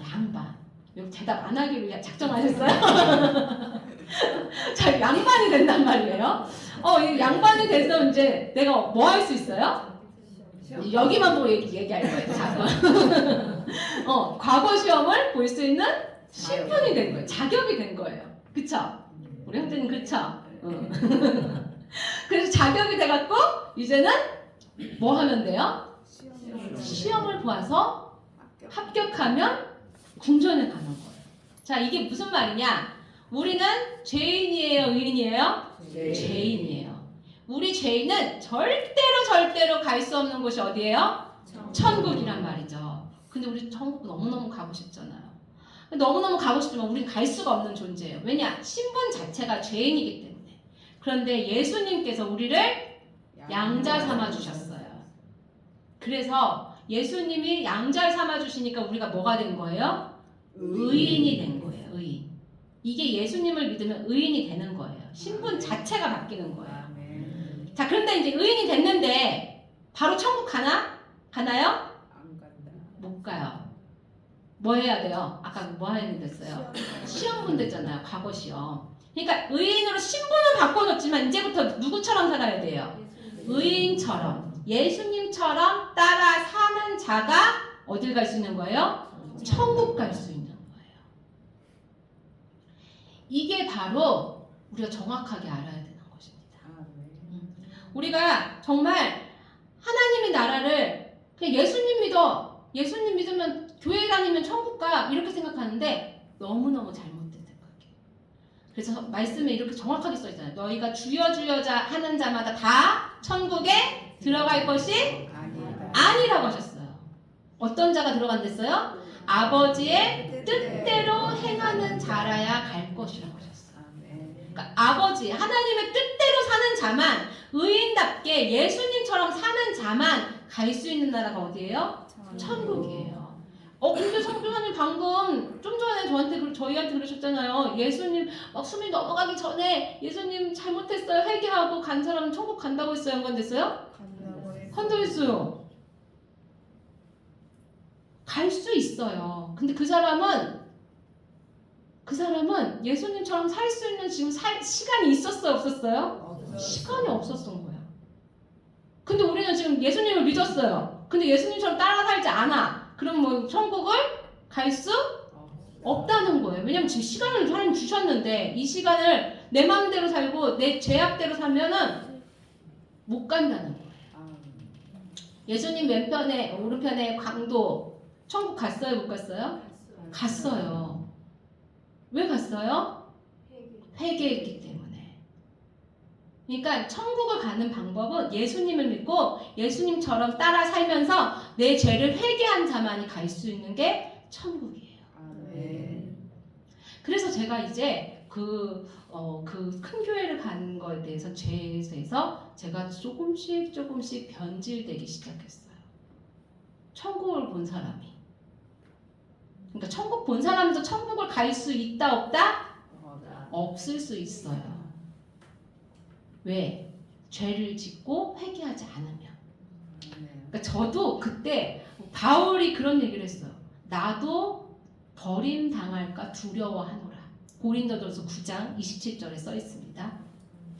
양반. 여기 대답 안 하기로 작정하셨어요? 자, 양반이 된단 말이에요. 이 양반이 돼서 이제 내가 뭐 할 수 있어요? 여기만 보고 얘기할 거예요. 과거 시험을 볼 수 있는 신분이 된 거예요. 자격이 된 거예요. 그쵸? 우리 형제님 그쵸? 그래서 자격이 돼갖고 이제는 뭐 하면 돼요? 시험을 보아서 합격하면 궁전에 가는 거예요. 자, 이게 무슨 말이냐? 우리는 죄인이에요, 의인이에요? 죄인이에요. 우리 죄인은 절대로 갈 수 없는 곳이 어디예요? 천국이란 말이죠. 근데 우리 천국 너무너무 가고 싶잖아요. 너무너무 가고 싶지만 우리는 갈 수가 없는 존재예요. 왜냐? 신분 자체가 죄인이기 때문에. 그런데 예수님께서 우리를 양자 삼아 주셨어요. 그래서 예수님이 양자를 삼아 주시니까 우리가 뭐가 된 거예요? 의인이 된 거예요. 의인. 이게 예수님을 믿으면 의인이 되는 거예요. 신분 자체가 바뀌는 거예요. 자, 그런데 이제 의인이 됐는데 바로 천국 가나요? 못 가요. 뭐 해야 돼요? 아까 뭐 하는 됐어요? 시험 본댔잖아요. 과거 시험. 그러니까 의인으로 신분을 바꿔놓지만 이제부터 누구처럼 살아야 돼요? 의인처럼. 예수님처럼 따라 사는 자가 어딜 갈 수 있는 거예요? 천국 갈 수 있는 거예요. 이게 바로 우리가 정확하게 알아야 되는 것입니다. 우리가 정말 하나님의 나라를 그냥 예수님 믿으면 교회 다니면 천국 가 이렇게 생각하는데 너무너무 잘못된 생각이에요. 그래서 말씀에 이렇게 정확하게 써 있잖아요. 너희가 주여 하는 자마다 다 천국에 들어갈 것이 아니라고 하셨어요. 어떤 자가 들어간댔어요? 아버지의 뜻대로 행하는 자라야 갈 것이라고 하셨어요. 그러니까 아버지 하나님의 뜻대로 사는 자만 의인답게 예수님처럼 사는 자만 갈 수 있는 나라가 어디예요? 천국이에요. 근데 성교사님 방금 좀 전에 저희한테 그러셨잖아요. 예수님 막 숨이 넘어가기 전에 예수님 잘못했어요. 회개하고 간 사람은 천국 간다고 했어요. 연관됐어요? 간다고 했어요. 갈 수 있어요. 근데 그 사람은 예수님처럼 살 수 있는 지금 시간이 있었어요? 없었어요? 시간이 없었던 거야. 근데 우리는 지금 예수님을 믿었어요. 근데 예수님처럼 따라 살지 않아. 그럼 뭐 천국을 갈 수 없다는 거예요. 왜냐면 지금 시간을 하나님 주셨는데 이 시간을 내 마음대로 살고 내 죄악대로 살면은 못 간다는 거예요. 예수님 왼편에 오른편에 강도 천국 갔어요? 못 갔어요? 갔어요. 왜 갔어요? 회개했기 때문에. 그러니까 천국을 가는 방법은 예수님을 믿고 예수님처럼 따라 살면서 내 죄를 회개한 자만이 갈 수 있는 게 천국이에요. 그래서 제가 이제 그 큰 교회를 가는 거에 대해서 죄에서 제가 조금씩 변질되기 시작했어요. 천국을 본 사람이. 그러니까 천국 본 사람도 천국을 갈 수 있다 없다? 없을 수 있어요. 왜? 죄를 짓고 회개하지 않으면. 그러니까 저도 그때 바울이 그런 얘기를 했어요. 나도 버림당할까 두려워하노라. 고린도전서 9장 27절에 써 있습니다.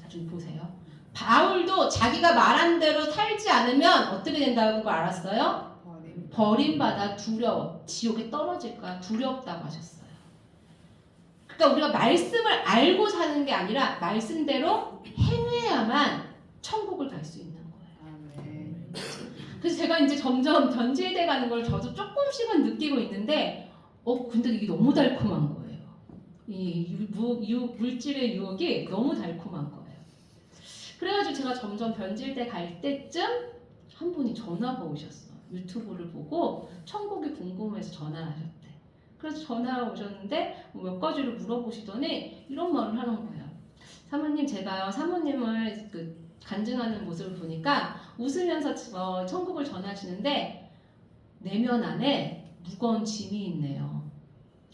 자, 좀 보세요. 바울도 자기가 말한 대로 살지 않으면 어떻게 된다는 걸 알았어요? 버림받아 두려워. 지옥에 떨어질까 두렵다고 하셨어요. 그러니까 우리가 말씀을 알고 사는 게 아니라 말씀대로 행해야만 천국을 갈 수 있는 거예요. 그래서 제가 이제 점점 변질돼 가는 걸 저도 조금씩은 느끼고 있는데 근데 이게 너무 달콤한 거예요. 이 물질의 유혹이 너무 달콤한 거예요. 그래가지고 제가 점점 변질돼 갈 때쯤 한 분이 전화가 오셨어. 유튜브를 보고 천국이 궁금해서 전화를 하셨대. 그래서 전화가 오셨는데 몇 가지를 물어보시더니 이런 말을 하는 거예요. 사모님, 제가요 사모님을 간증하는 모습을 보니까 웃으면서 천국을 전하시는데 내면 안에 무거운 짐이 있네요.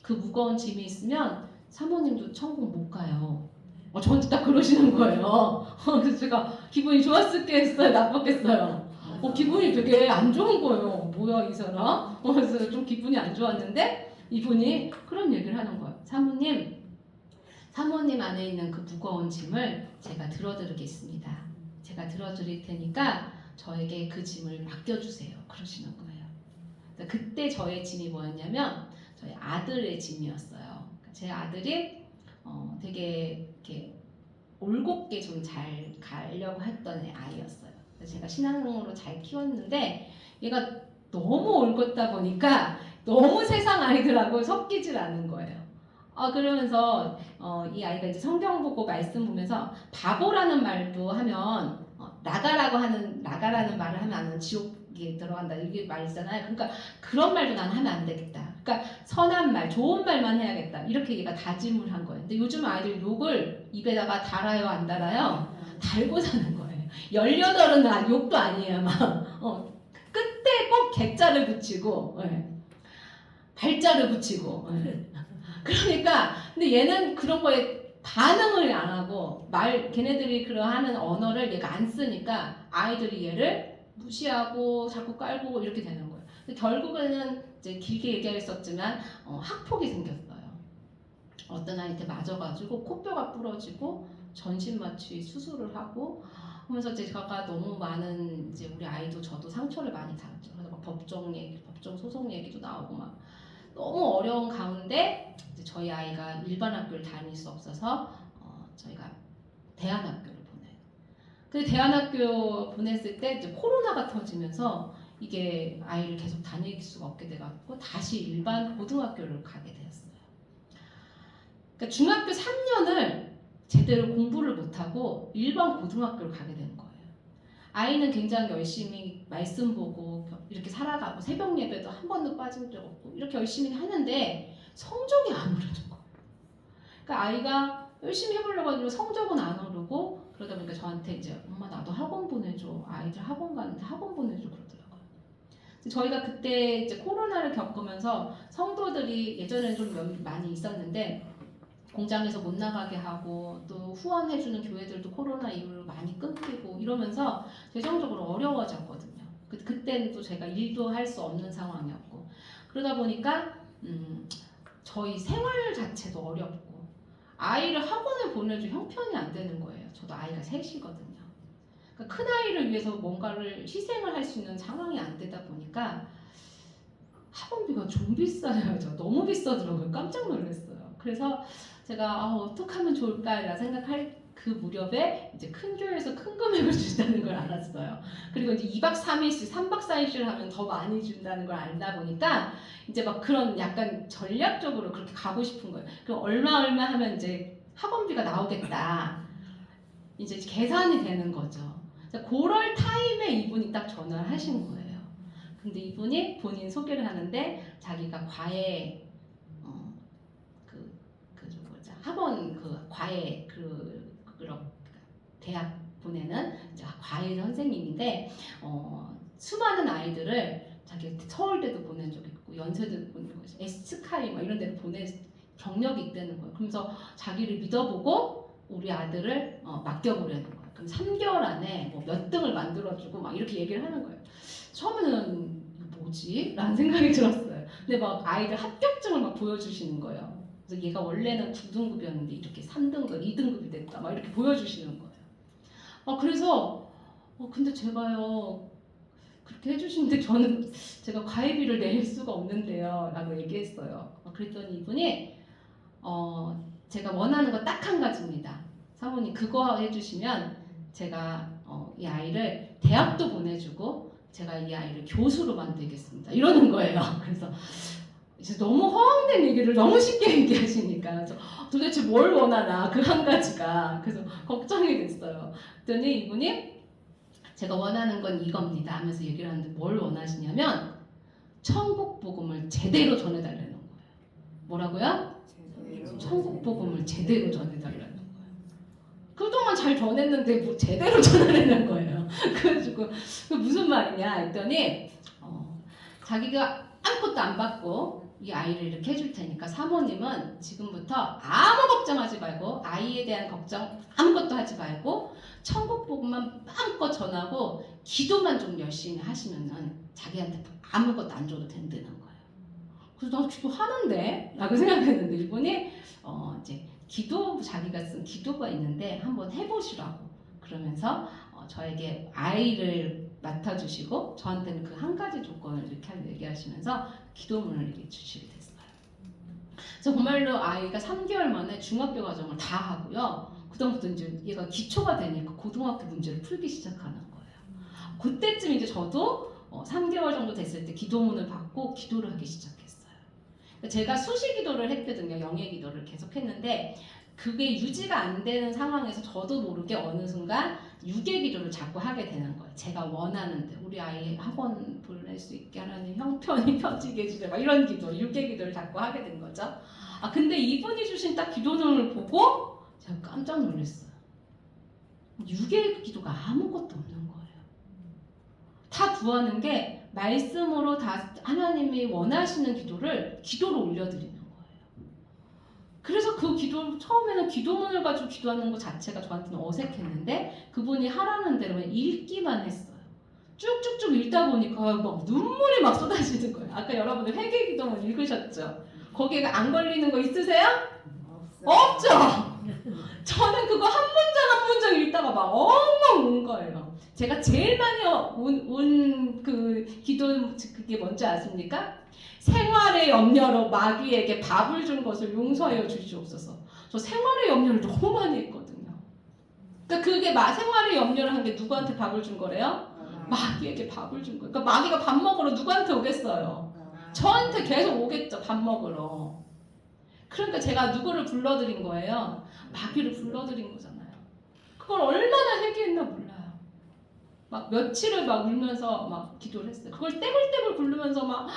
그 무거운 짐이 있으면 사모님도 천국 못 가요. 저한테 딱 그러시는 거예요. 그래서 제가 기분이 좋았겠어요? 나빴겠어요? 기분이 되게 안 좋은 거예요. 뭐야 이 사람? 그래서 좀 기분이 안 좋았는데 이분이 그런 얘기를 하는 거예요. 사모님 안에 있는 그 무거운 짐을 제가 들어드리겠습니다. 제가 들어드릴 테니까 저에게 그 짐을 맡겨주세요. 그러시는 거예요. 그때 저의 짐이 뭐였냐면 저희 아들의 짐이었어요. 제 아들이 되게 이렇게 올곧게 좀 잘 가려고 했던 아이였어요. 제가 신앙으로 잘 키웠는데 얘가 너무 올곧다 보니까 너무 세상 아이들하고 섞이질 않는 거예요. 그러면서 이 아이가 이제 성경 보고 말씀 보면서 바보라는 말도 하면 나가라는 말을 하면 안 지옥에 들어간다 이게 말이잖아요. 그러니까 그런 말도 난 하면 안 되겠다. 그러니까 선한 말, 좋은 말만 해야겠다. 이렇게 얘가 다짐을 한 거예요. 근데 요즘 아이들 욕을 입에다가 달아요, 안 달아요? 달고 사는 거예요. 18은 욕도 아니에요. 막 끝에 꼭 개자를 붙이고 발자를 붙이고 그러니까 근데 얘는 그런 거에 반응을 안 하고 걔네들이 그러하는 언어를 얘가 안 쓰니까 아이들이 얘를 무시하고 자꾸 깔고 이렇게 되는 거예요. 근데 결국에는 이제 길게 얘기했었지만 학폭이 생겼어요. 어떤 아이한테 맞아가지고 코뼈가 부러지고 전신 마취 수술을 하고 하면서 이제 제가 너무 많은 이제 우리 아이도 저도 상처를 많이 당했죠. 그래서 막 법정 소송 얘기도 나오고 막 너무 어려운 가운데 이제 저희 아이가 일반 학교를 다닐 수 없어서 저희가 대안학교를 보내요. 근데 대안학교 보냈을 때 이제 코로나가 터지면서 이게 아이를 계속 다닐 수가 없게 돼갖고 다시 일반 고등학교를 가게 되었어요. 그러니까 중학교 3년을 제대로 공부를 못하고 일반 고등학교를 가게 된 거예요. 아이는 굉장히 열심히 말씀 보고 이렇게 살아가고 새벽 예배도 한 번도 빠진 적 없고 이렇게 열심히 하는데 성적이 안 오르는 거예요. 그러니까 아이가 열심히 해보려고 하는데 성적은 안 오르고 그러다 보니까 저한테 이제 엄마 나도 학원 보내줘. 아이들 학원 가는데 학원 보내줘 그러더라고요. 저희가 그때 이제 코로나를 겪으면서 성도들이 예전에는 좀 많이 있었는데 공장에서 못 나가게 하고 또 후원해주는 교회들도 코로나 이후로 많이 끊기고 이러면서 재정적으로 어려워졌거든요. 그때는 또 제가 일도 할 수 없는 상황이었고 그러다 보니까 저희 생활 자체도 어렵고 아이를 학원을 보내줄 형편이 안 되는 거예요. 저도 아이가 셋이거든요. 그러니까 큰 아이를 위해서 뭔가를 희생을 할 수 있는 상황이 안 되다 보니까 학원비가 좀 비싸요. 저 너무 비싸더라고요. 깜짝 놀랐어요. 그래서 제가 어떻게 하면 좋을까라 생각할 그 무렵에 이제 큰 교회에서 큰 금액을 준다는 걸 알았어요. 그리고 이제 2박 3일씩, 3박 4일씩 하면 더 많이 준다는 걸 알다 보니까 이제 막 그런 약간 전략적으로 그렇게 가고 싶은 거예요. 그럼 얼마 하면 이제 학원비가 나오겠다. 이제 계산이 되는 거죠. 그럴 타임에 이분이 딱 전화를 하신 거예요. 근데 이분이 본인 소개를 하는데 자기가 과외 학원 과외 대학 보내는 이제 과외 선생님인데 수많은 아이들을 자기 서울대도 보낸 적 있고 연세대도 보낸 거 있어요. 에스카이 막 이런 데를 보낸 경력이 있다는 거예요. 그러면서 자기를 믿어보고 우리 아들을 맡겨보려는 거예요. 그럼 3개월 안에 뭐 몇 등을 만들어주고 막 이렇게 얘기를 하는 거예요. 처음에는 뭐지? 라는 생각이 들었어요. 근데 막 아이들 합격증을 막 보여주시는 거예요. 그래서 얘가 원래는 9등급이었는데 이렇게 3등급, 2등급이 됐다. 막 이렇게 보여주시는 거예요. 그래서 근데 제가요 그렇게 해주시는데 저는 제가 과외비를 낼 수가 없는데요 라고 얘기했어요. 그랬더니 이분이 제가 원하는 거 딱 한 가지입니다. 사모님 그거 해주시면 제가 이 아이를 대학도 보내주고 제가 이 아이를 교수로 만들겠습니다. 이러는 거예요. 그래서 이제 너무 허황된 얘기를 너무 쉽게 얘기하시니까 그래서 도대체 뭘 원하나 그 한 가지가 그래서 걱정이 됐어요. 그랬더니 이분이 제가 원하는 건 이겁니다 하면서 얘기를 하는데 뭘 원하시냐면 천국 복음을 제대로 전해달라는 거예요. 뭐라고요? 천국 복음을 제대로 전해달라는 거예요. 그동안 잘 전했는데 뭐 제대로 전하려는 거예요. 그래가지고 무슨 말이냐 했더니 자기가 아무것도 안 받고 이 아이를 이렇게 해줄 테니까 사모님은 지금부터 아무 걱정하지 말고 아이에 대한 걱정 아무것도 하지 말고 천국 복음만 마음껏 전하고 기도만 좀 열심히 하시면은 자기한테 아무것도 안 줘도 된다는 거예요. 그래서 나 기도하는데? 라고 생각했는데 이분이 이제 자기가 쓴 기도가 있는데 한번 해보시라고 그러면서 저에게 아이를 맡아주시고 저한테는 그 한 가지 조건을 이렇게 얘기하시면서 기도문을 이렇게 주시게 됐어요. 그래서 정말로 아이가 3개월 만에 중학교 과정을 다 하고요. 그다음부터 이제 얘가 기초가 되니까 고등학교 문제를 풀기 시작하는 거예요. 그때쯤 이제 저도 3개월 정도 됐을 때 기도문을 받고 기도를 하기 시작했어요. 제가 수시 기도를 했거든요. 영예 기도를 계속 했는데 그게 유지가 안 되는 상황에서 저도 모르게 어느 순간 유괴 기도를 자꾸 하게 되는 거예요. 제가 원하는데 우리 아이 학원 보낼 수 있게 하라는 형편이 펴지게 해주세요. 막 이런 기도, 유괴 기도를 자꾸 하게 된 거죠. 근데 이분이 주신 딱 기도문을 보고 제가 깜짝 놀랐어요. 유괴 기도가 아무것도 없는 거예요. 다 구하는 게 말씀으로 다 하나님이 원하시는 기도를 기도로 올려드리는 거예요. 그래서 그 기도 처음에는 기도문을 가지고 기도하는 것 자체가 저한테는 어색했는데 그분이 하라는 대로 읽기만 했어요. 쭉쭉쭉 읽다 보니까 막 눈물이 막 쏟아지는 거예요. 아까 여러분들 회개 기도문 읽으셨죠? 거기에 안 걸리는 거 있으세요? 없죠? 저는 그거 한 문장 읽다가 막 엉엉 운 거예요. 제가 제일 많이 운 그 기도 그게 뭔지 아십니까? 생활의 염려로 마귀에게 밥을 준 것을 용서하여 주시옵소서. 저 생활의 염려를 너무 많이 했거든요. 그러니까 그게 생활의 염려를 한 게 누구한테 밥을 준 거래요? 마귀에게 밥을 준 거예요. 그러니까 마귀가 밥 먹으러 누구한테 오겠어요? 저한테 계속 오겠죠. 밥 먹으러. 그러니까 제가 누구를 불러들인 거예요? 마귀를 불러들인 거잖아요. 그걸 얼마나 회개했나 몰라요. 막 며칠을 막 울면서 막 기도를 했어요. 그걸 떼굴떼굴 부르면서 막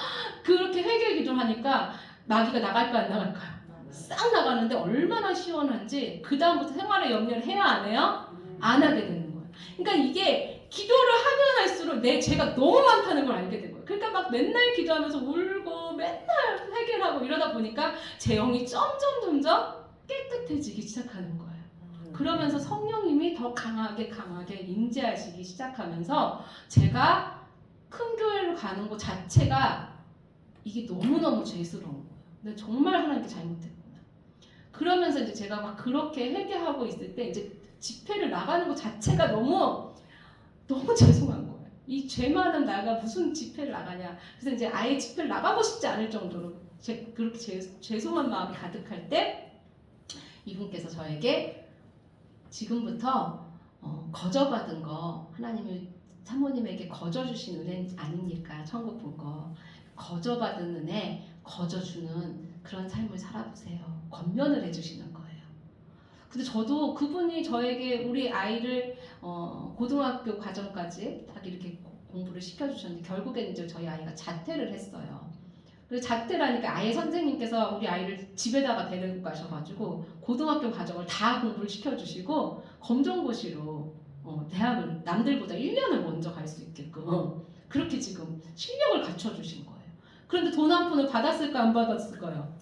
그렇게 회개 기도를 하니까 마귀가 나갈까 안 나갈까요? 싹 나가는데 얼마나 시원한지 그 다음부터 생활의 염려를 해야 안 해요? 안 하게 되는 거예요. 그러니까 이게 기도를 하면 할수록 내 죄가 너무 많다는 걸 알게 된 거예요. 그러니까 막 맨날 기도하면서 울고 맨날 해결하고 이러다 보니까 제 영이 점점 깨끗해지기 시작하는 거예요. 그러면서 성령님이 더 강하게 임재하시기 시작하면서 제가 큰 교회로 가는 것 자체가 이게 너무너무 죄스러운 거예요. 근데 정말 하나님께 잘못했구나. 그러면서 이제 제가 막 그렇게 회개하고 있을 때 이제 집회를 나가는 것 자체가 너무 죄송한 거예요. 이 죄 많은 나가 무슨 집회를 나가냐. 그래서 이제 아예 집회를 나가고 싶지 않을 정도로 그렇게 죄송한 마음이 가득할 때 이분께서 저에게 지금부터 거저받은 거 하나님이 사모님에게 거저 주신 은혜 아닙니까? 천국 볼 거. 거저받은 은혜 거저주는 그런 삶을 살아보세요. 권면을 해주시는 거예요. 근데 저도 그분이 저에게 우리 아이를 고등학교 과정까지 딱 이렇게 공부를 시켜주셨는데 결국에는 이제 저희 아이가 자퇴를 했어요. 그래서 자퇴라니까 아예 선생님께서 우리 아이를 집에다가 데리고 가셔가지고 고등학교 과정을 다 공부를 시켜주시고 검정고시로 대학을 남들보다 1년을 먼저 갈 수 있게끔 그렇게 지금 실력을 갖춰주신 거예요. 그런데 돈 한 푼을 받았을까 안 받았을까요?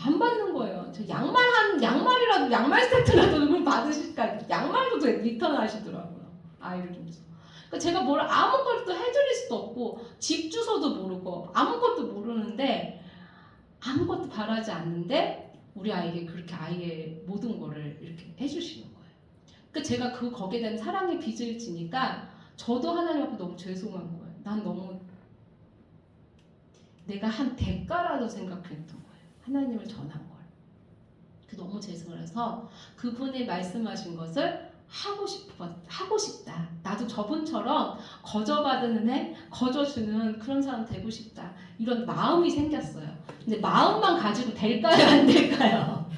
안 받는 거예요. 저 양말이라도 양말 세트라도 그걸 받으실까? 양말도 리턴 하시더라고요. 아이를 좀. 그러니까 제가 뭘 아무것도 해드릴 수도 없고 집 주소도 모르고 아무것도 모르는데 아무것도 바라지 않는데 우리 아이에게 그렇게 아이의 모든 거를 이렇게 해주시는 거예요. 그러니까 제가 거기에 대한 사랑의 빚을 지니까 저도 하나님 앞에 너무 죄송한 거예요. 난 너무 내가 한 대가라도 생각했던 거예요. 하나님을 전한 걸. 너무 죄송해서 그분이 말씀하신 것을 하고 싶다. 나도 저분처럼 거저받은 은혜, 거저주는 그런 사람 되고 싶다. 이런 마음이 생겼어요. 근데 마음만 가지고 될까요? 안 될까요?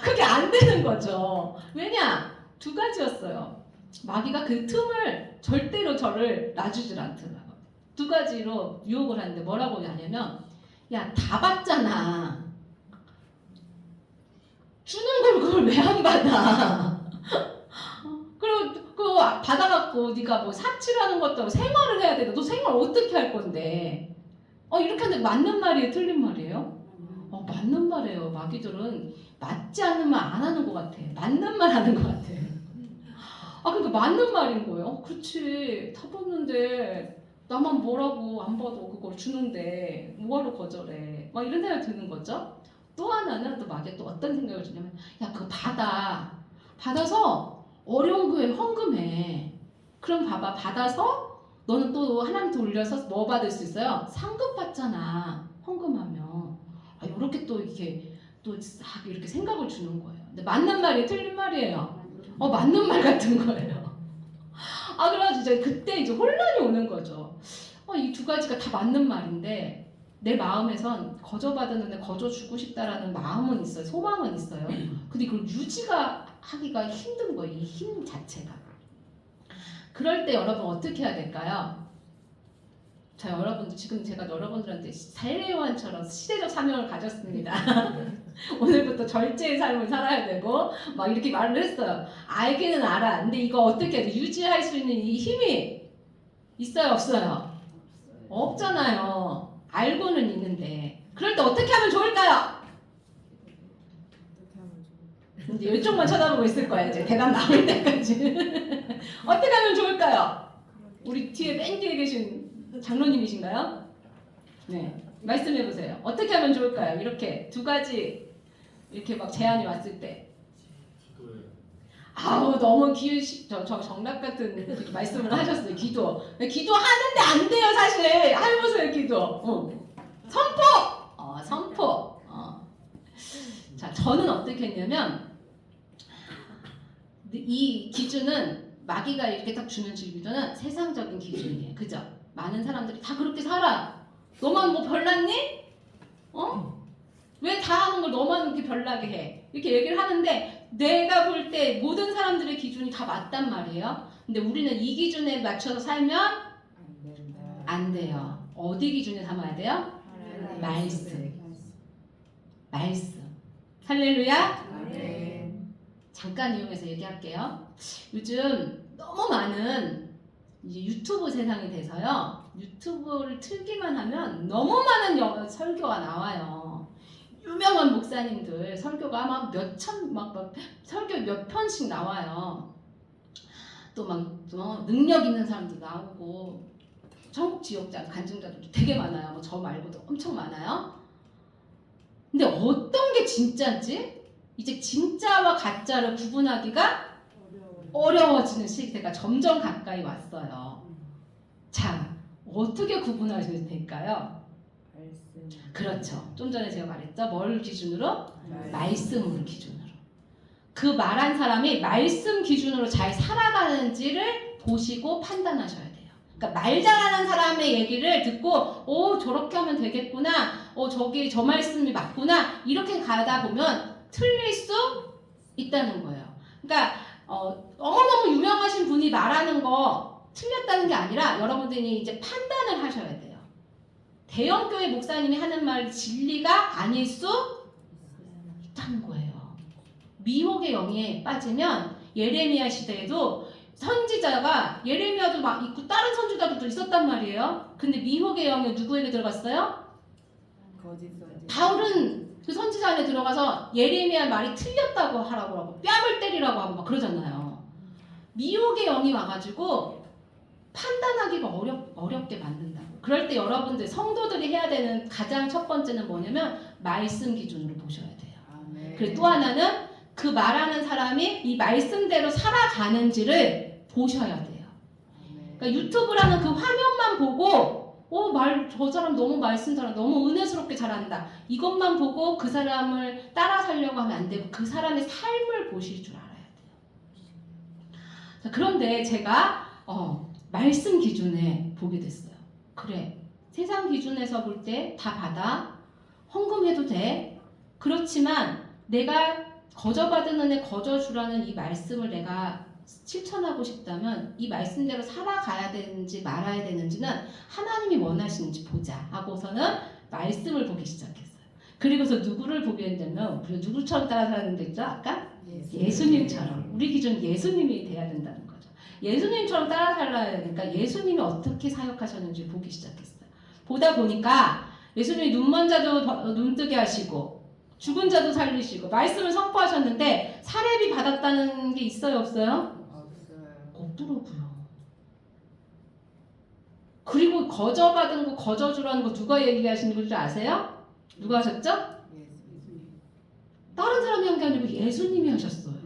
그게 안 되는 거죠. 왜냐? 두 가지였어요. 마귀가 그 틈을 절대로 저를 놔주질 않더라고요. 두 가지로 유혹을 하는데 뭐라고 하냐면 야, 다 받잖아. 주는 걸 그걸 왜 안 받아? 그리고 그거 받아갖고 네가 뭐 사치라는 것도 아니고 생활을 해야 돼. 너 생활 어떻게 할 건데? 이렇게 하는데 맞는 말이에요? 틀린 말이에요? 맞는 말이에요. 마귀들은 맞지 않는 말 안 하는 것 같아. 맞는 말 하는 것 같아. 그러니까 맞는 말인 거예요. 그렇지. 다 받는데 나만 뭐라고 안 받아 그걸 주는데 뭐하러 거절해. 막 이런 생각이 드는 거죠. 또 하나는 또 마귀가 또 어떤 생각을 주냐면 야 그거 받아서 어려운 교회 헌금해. 그럼 봐봐 받아서 너는 또 하나님한테 올려서 뭐 받을 수 있어요? 상급 받잖아. 헌금하면 이렇게 또 이렇게 또 이렇게 생각을 주는 거예요. 근데 맞는 말이 틀린 말이에요. 맞는 말 같은 거예요. 그래가지고 이제 그때 이제 혼란이 오는 거죠. 이 두 가지가 다 맞는 말인데 내 마음에선 거저받은 은혜 거저주고 싶다라는 마음은 있어요. 소망은 있어요. 근데 그걸 하기가 힘든 거예요. 이 힘 자체가. 그럴 때 여러분 어떻게 해야 될까요? 자, 여러분 지금 제가 여러분들한테 살례요한처럼 시대적 사명을 가졌습니다. 오늘부터 절제의 삶을 살아야 되고 막 이렇게 말을 했어요. 알기는 알아. 근데 이거 어떻게 해야 돼? 유지할 수 있는 이 힘이 있어요? 없어요? 없잖아요. 알고는 있는데 그럴 때 어떻게 하면 좋을까요? 이제 이쪽만 쳐다보고 있을 거야. 이제 대답 나올 때까지. 어떻게 하면 좋을까요? 우리 뒤에 맨 뒤에 계신 장로님이신가요? 네, 말씀해 보세요. 어떻게 하면 좋을까요? 이렇게 두 가지 이렇게 막 제안이 왔을 때. 너무 저 정답 같은 말씀을 하셨어요. 기도하는데 안 돼요, 사실. 해보세요, 기도. 선포. 자, 저는 어떻게 했냐면 이 기준은 마귀가 이렇게 딱 주는 기준은 세상적인 기준이에요. 그죠? 많은 사람들이 다 그렇게 살아. 너만 뭐 별났니? 왜 다 하는 걸 너만 이렇게 별나게 해? 이렇게 얘기를 하는데 내가 볼 때 모든 사람들의 기준이 다 맞단 말이에요. 근데 우리는 이 기준에 맞춰서 살면 안 돼요. 어디 기준에 담아야 돼요? 말씀. 말씀. 할렐루야. 아멘. 잠깐 이용해서 얘기할게요. 요즘 너무 많은 이제 유튜브 세상이 돼서요. 유튜브를 틀기만 하면 너무 많은 설교가 나와요. 유명한 목사님들 설교가 막 막 설교 몇 편씩 나와요. 또 막 능력 있는 사람도 나오고 천국 지옥자 간증자들도 되게 많아요. 뭐 저 말고도 엄청 많아요. 근데 어떤 게 진짜인지 이제 진짜와 가짜를 구분하기가 어려워지는 시대가 점점 가까이 왔어요. 자, 어떻게 구분하시면 될까요? 말씀. 그렇죠. 좀 전에 제가 말했죠. 뭘 기준으로? 말씀. 말씀을 기준으로. 그 말한 사람이 말씀 기준으로 잘 살아가는지를 보시고 판단하셔야 돼요. 그러니까 말 잘하는 사람의 얘기를 듣고 저렇게 하면 되겠구나. 저기 저 말씀이 맞구나. 이렇게 가다 보면 틀릴 수 있다는 거예요. 그러니까 너무너무 유명하신 분이 말하는 거 틀렸다는 게 아니라 여러분들이 이제 판단을 하셔야 돼요. 대형교회 목사님이 하는 말 진리가 아닐 수 있다는 거예요. 미혹의 영에 빠지면 예레미야 시대에도 선지자가 예레미야도 막 있고 다른 선지자도 있었단 말이에요. 근데 미혹의 영이 누구에게 들어갔어요? 거짓 선지. 바울은 그 선지자 안에 들어가서 예레미야 말이 틀렸다고 하고 뺨을 때리라고 하고 막 그러잖아요. 미혹의 영이 와가지고 판단하기가 어렵게 만든다고. 그럴 때 여러분들 성도들이 해야 되는 가장 첫 번째는 뭐냐면 말씀 기준으로 보셔야 돼요. 아멘. 그리고 또 하나는 그 말하는 사람이 이 말씀대로 살아가는지를 보셔야 돼요. 아멘. 그러니까 유튜브라는 그 화면만 보고 저 사람 너무 말씀 잘한다. 너무 은혜스럽게 잘한다. 이것만 보고 그 사람을 따라 살려고 하면 안 되고 그 사람의 삶을 보실 줄 알아야 돼요. 자, 그런데 제가 말씀 기준에 보게 됐어요. 그래, 세상 기준에서 볼 때 다 받아. 헌금해도 돼. 그렇지만 내가 거저받은 은혜 거저주라는 이 말씀을 내가 실천하고 싶다면 이 말씀대로 살아가야 되는지 말아야 되는지는 하나님이 원하시는지 보자 하고서는 말씀을 보기 시작했어요. 그리고서 누구를 보게 했냐면 우리가 누구처럼 따라 살아야 되죠? 아까? 예수님처럼. 우리 기준 예수님이 돼야 된다는 거죠. 예수님처럼 따라 살아야 되니까 예수님이 어떻게 사역하셨는지 보기 시작했어요. 보다 보니까 예수님이 눈먼 자도 눈뜨게 하시고 죽은 자도 살리시고 말씀을 선포하셨는데 사례비 받았다는 게 있어요? 없어요? 없어요. 없더라고요. 그리고 거저받은 거 거저주라는 거 누가 얘기하시는 줄 아세요? 누가 하셨죠? 예수님. 다른 사람이 한 게 아니고 예수님이 하셨어요.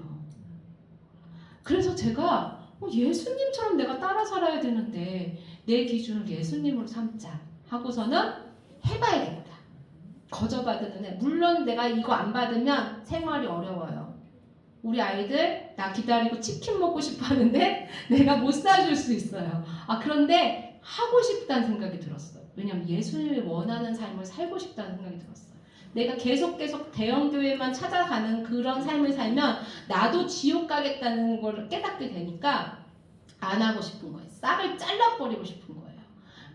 그래서 제가 예수님처럼 내가 따라 살아야 되는데 내 기준을 예수님으로 삼자 하고서는 해봐야겠다. 거저받은 은혜. 물론 내가 이거 안 받으면 생활이 어려워요. 우리 아이들 나 기다리고 치킨 먹고 싶어 하는데 내가 못 사줄 수 있어요. 그런데 하고 싶다는 생각이 들었어요. 왜냐하면 예수님이 원하는 삶을 살고 싶다는 생각이 들었어요. 내가 계속 대형교회만 찾아가는 그런 삶을 살면 나도 지옥 가겠다는 걸 깨닫게 되니까 안 하고 싶은 거예요. 싹을 잘라버리고 싶은 거예요.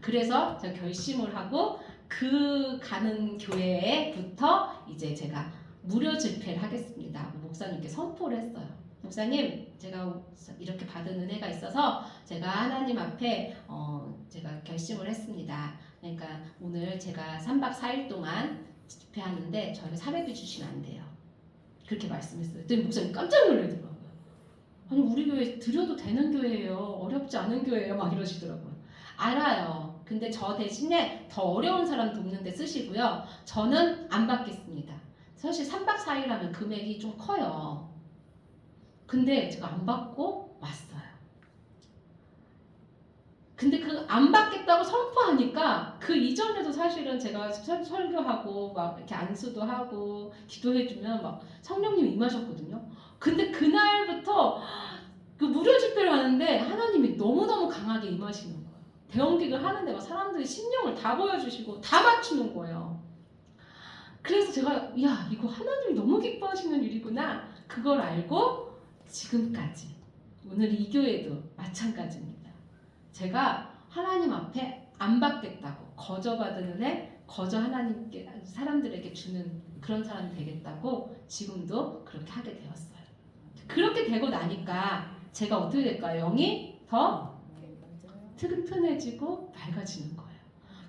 그래서 제가 결심을 하고 그 가는 교회부터 이제 제가 무료 집회를 하겠습니다 하고 목사님께 선포를 했어요. 목사님, 제가 이렇게 받은 은혜가 있어서 제가 하나님 앞에 제가 결심을 했습니다. 그러니까 오늘 제가 3박 4일 동안 집회하는데 저에게 사례비 주시면 안 돼요. 그렇게 말씀했어요. 그랬더니 목사님 깜짝 놀라더라고요. 아니 우리 교회 드려도 되는 교회예요. 어렵지 않은 교회예요. 막 이러시더라고요. 알아요. 근데 저 대신에 더 어려운 사람 돕는 데 쓰시고요. 저는 안 받겠습니다. 사실 3박 4일 하면 금액이 좀 커요. 근데 제가 안 받고 왔어요. 근데 그 안 받겠다고 선포하니까 그 이전에도 사실은 제가 설교하고 막 이렇게 안수도 하고 기도해주면 막 성령님이 임하셨거든요. 근데 그날부터 그 무료 집회를 하는데 하나님이 너무너무 강하게 임하시는 거예요. 대형기를 하는데 막 사람들이 심령을 다 보여주시고 다 맞추는 거예요. 그래서 제가 이거 하나님이 너무 기뻐하시는 일이구나 그걸 알고 지금까지 오늘 이 교회도 마찬가지입니다. 제가 하나님 앞에 안 받겠다고 거저받은 은혜 거저 하나님께 사람들에게 주는 그런 사람이 되겠다고 지금도 그렇게 하게 되었어요. 그렇게 되고 나니까 제가 어떻게 될까요? 영이 더 네, 맞아요. 튼튼해지고 밝아지는 거예요.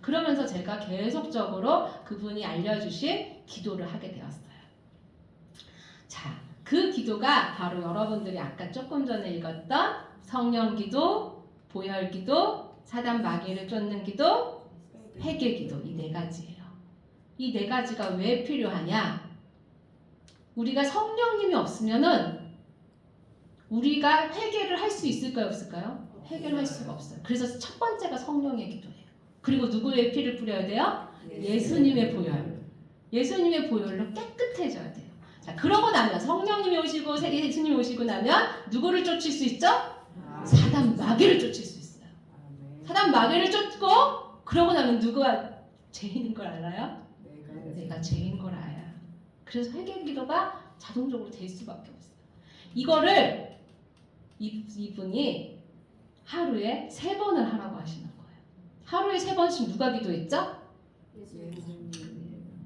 그러면서 제가 계속적으로 그분이 알려주신 기도를 하게 되었어요. 자, 그 기도가 바로 여러분들이 아까 조금 전에 읽었던 성령 기도, 보혈 기도, 사단 마귀를 쫓는 기도, 회개 기도, 이 네 가지예요. 이 네 가지가 왜 필요하냐? 우리가 성령님이 없으면은 우리가 회개를 할 수 있을까요, 없을까요? 회개를 할 수가 없어요. 그래서 첫 번째가 성령의 기도예요. 그리고 누구의 피를 뿌려야 돼요? 예수님의 보혈. 예수님의 보혈로 깨끗해져야 돼요. 자, 그러고 나면 성령님이 오시고 예수님이 오시고 나면 누구를 쫓을 수 있죠? 사단 마귀를 쫓을 수 있어요. 사단 마귀를 쫓고 그러고 나면 누구가 죄인인 걸 알아요? 내가 죄인 걸 알아요. 그래서 회개 기도가 자동적으로 될 수밖에 없어요. 이거를 이분이 하루에 3번을 하라고 하시는 거예요. 하루에 3번씩 누가 기도했죠?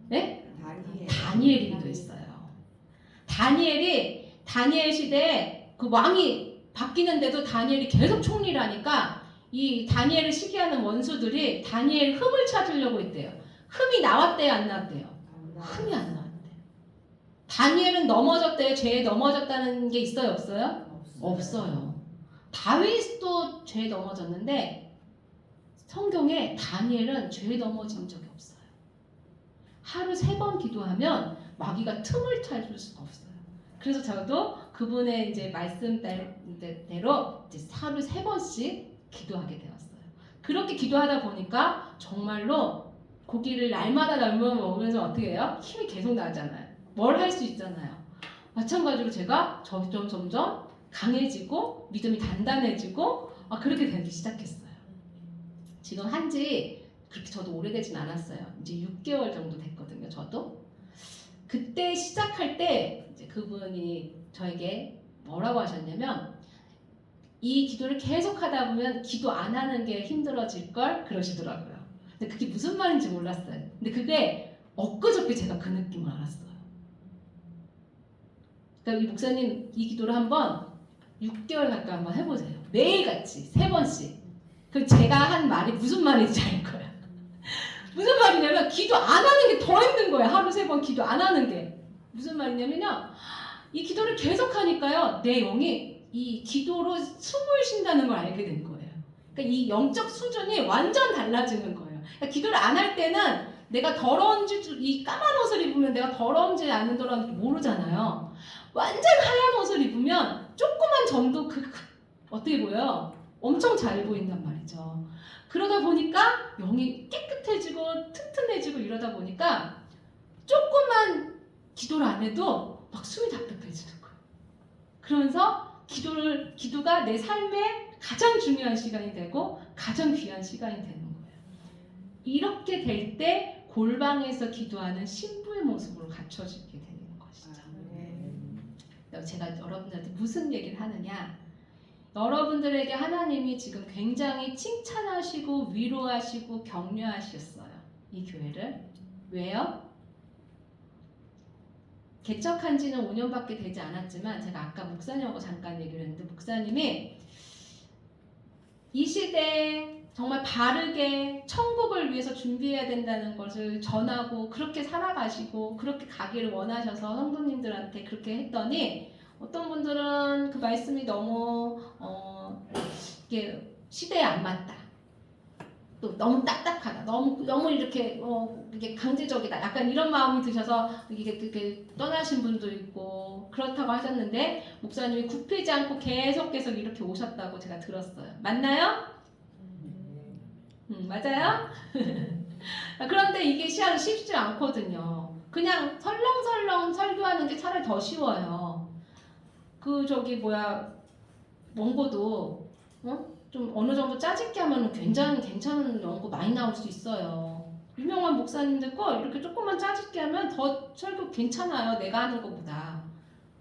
네? 다니엘이 기도했어요. 다니엘 시대에 그 왕이 바뀌는데도 다니엘이 계속 총리를 하니까 이 다니엘을 시기하는 원수들이 다니엘 흠을 찾으려고 했대요. 흠이 나왔대요, 안 나왔대요? 흠이 안 나왔대요. 다니엘은 넘어졌대요. 죄에 넘어졌다는 게 있어요, 없어요? 없어요. 다윗도 죄에 넘어졌는데 성경에 다니엘은 죄에 넘어진 적이 없어요. 하루 3번 기도하면 마귀가 틈을 찾을 수가 없어요. 그래서 저도 그분의 이제 말씀대로 이제 하루 3번씩 기도하게 되었어요. 그렇게 기도하다 보니까 정말로 고기를 날마다 먹으면서 어떻게 해요? 힘이 계속 나잖아요. 뭘 할 수 있잖아요. 마찬가지로 제가 점점 강해지고 믿음이 단단해지고 그렇게 되기 시작했어요. 지금 한지 그렇게 저도 오래되진 않았어요. 이제 6개월 정도 됐거든요. 저도 그때 시작할 때 이제 그분이 저에게 뭐라고 하셨냐면 이 기도를 계속 하다 보면 기도 안 하는 게 힘들어질 걸 그러시더라고요. 근데 그게 무슨 말인지 몰랐어요. 근데 그게 엊그저께 제가 그 느낌을 알았어요. 그러니까 이 목사님 이 기도를 한번 6개월 가까이 한번 해보세요. 매일같이 3번씩. 그 제가 한 말이 무슨 말인지 알 거야. 무슨 말이냐면 기도 안 하는 게 더 힘든 거야. 하루 3번 기도 안 하는 게. 무슨 말이냐면요. 이 기도를 계속 하니까요. 내 영이 이 기도로 숨을 쉰다는 걸 알게 된 거예요. 그러니까 이 영적 수준이 완전 달라지는 거예요. 그러니까 기도를 안 할 때는 내가 더러운지 이 까만 옷을 입으면 내가 더러운지 안 더러운지 모르잖아요. 완전 하얀 옷을 입으면 조그만 점도 어떻게 보여요? 엄청 잘 보인단 말이죠. 그러다 보니까 영이 깨끗해지고 튼튼해지고 이러다 보니까 조금만 기도를 안 해도 막 숨이 답답해지는 거예요. 그러면서 기도가 내 삶의 가장 중요한 시간이 되고 가장 귀한 시간이 되는 거예요. 이렇게 될 때 골방에서 기도하는 신부의 모습으로 갖춰지게 되는 것이죠. 제가 여러분들한테 무슨 얘기를 하느냐? 여러분들에게 하나님이 지금 굉장히 칭찬하시고 위로하시고 격려하셨어요. 이 교회를. 왜요? 개척한 지는 5년밖에 되지 않았지만 제가 아까 목사님하고 잠깐 얘기를 했는데 목사님이 이 시대에 정말 바르게 천국을 위해서 준비해야 된다는 것을 전하고 그렇게 살아가시고 그렇게 가기를 원하셔서 성도님들한테 그렇게 했더니 어떤 분들은 그 말씀이 너무 이게 시대에 안 맞다. 또 너무 딱딱하다. 너무 이렇게 이게 강제적이다. 약간 이런 마음이 드셔서 이게 떠나신 분도 있고 그렇다고 하셨는데 목사님이 굽히지 않고 계속 이렇게 오셨다고 제가 들었어요. 맞나요? 맞아요? 그런데 이게 쉽지 않거든요. 그냥 설렁설렁 설교하는 게 차라리 더 쉬워요. 원고도 좀 어느 정도 짜집게 하면 괜찮은 원고 많이 나올 수 있어요. 유명한 목사님들 거 이렇게 조금만 짜집게 하면 더 설교 괜찮아요. 내가 하는 것보다.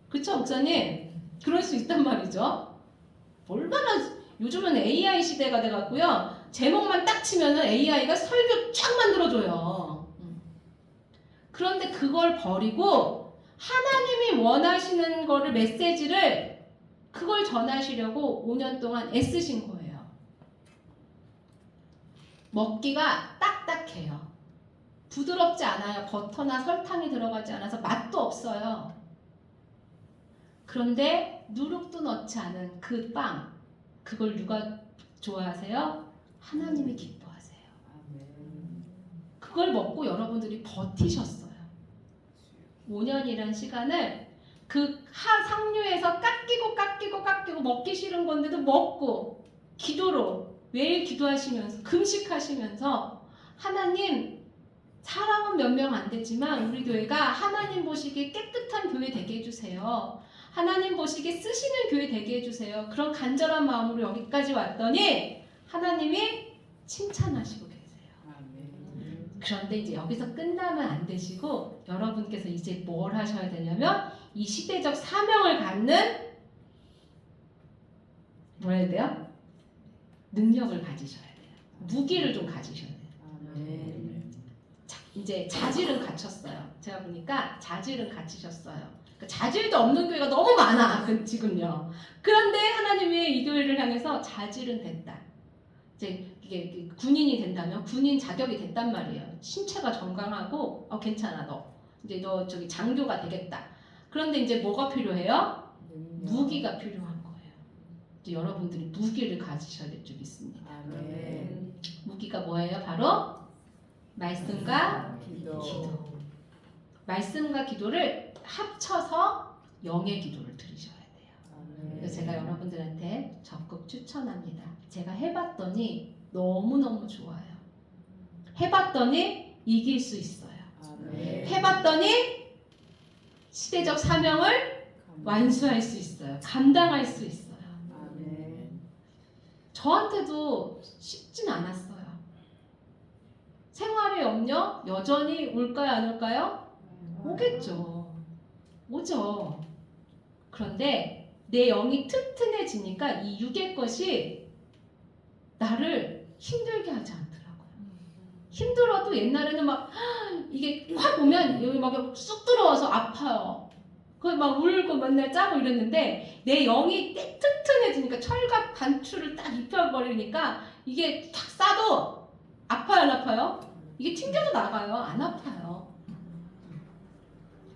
그쵸 목사님? 그럴 수 있단 말이죠. 얼마나 요즘은 AI 시대가 돼갖고요. 제목만 딱 치면은 AI가 설교 쫙 만들어줘요. 그런데 그걸 버리고 하나님이 원하시는 거를 메시지를 그걸 전하시려고 5년 동안 애쓰신 거예요. 먹기가 딱딱해요. 부드럽지 않아요. 버터나 설탕이 들어가지 않아서 맛도 없어요. 그런데 누룩도 넣지 않은 그 빵, 그걸 누가 좋아하세요? 하나님이 기뻐하세요. 그걸 먹고 여러분들이 버티셨어요. 5년이란 시간을 그 상류에서 깎이고 먹기 싫은 건데도 먹고 기도로 매일 기도하시면서 금식하시면서 하나님, 사람은 몇 명 안 되지만 우리 교회가 하나님 보시기에 깨끗한 교회 되게 해주세요. 하나님 보시기에 쓰시는 교회 되게 해주세요. 그런 간절한 마음으로 여기까지 왔더니 하나님이 칭찬하시고 계세요. 그런데 이제 여기서 끝나면 안 되시고 여러분께서 이제 뭘 하셔야 되냐면 이 시대적 사명을 갖는 뭐라 해야 돼요? 능력을 가지셔야 돼요. 무기를 좀 가지셔야 돼요. 이제 자질은 갖췄어요. 제가 보니까 자질은 갖추셨어요. 그러니까 자질도 없는 교회가 너무 많아 지금요. 그런데 하나님이 이 교회를 향해서 자질은 됐다. 이제 이게 군인이 된다면 군인 자격이 됐단 말이에요. 신체가 건강하고 괜찮아 너 저기 장교가 되겠다. 그런데 이제 뭐가 필요해요? 무기가 필요한 거예요. 이제 여러분들이 무기를 가지셔야 될 줄 믿습니다. 무기가 뭐예요? 바로 말씀과 기도. 말씀과 기도를 합쳐서 영의 기도를 드리셔야 돼요. 그래서 제가 여러분들한테 적극 추천합니다. 제가 해봤더니 너무너무 좋아요. 해봤더니 이길 수 있어요. 해봤더니 시대적 사명을 완수할 수 있어요. 감당할 수 있어요. 저한테도 쉽진 않았어요. 생활의 염려 여전히 올까요, 안 올까요? 오겠죠. 오죠. 그런데 내 영이 튼튼해지니까 이 육의 것이 나를 힘들게 하지 않더라고요. 힘들어도 옛날에는 막 이게 확 오면 여기 막 쑥 들어와서 아파요. 그걸 막 울고 맨날 짜고 이랬는데 내 영이 튼튼해지니까 철갑 단추를 딱 입혀버리니까 이게 탁 싸도 아파요, 안 아파요? 이게 튕겨도 나가요, 안 아파요.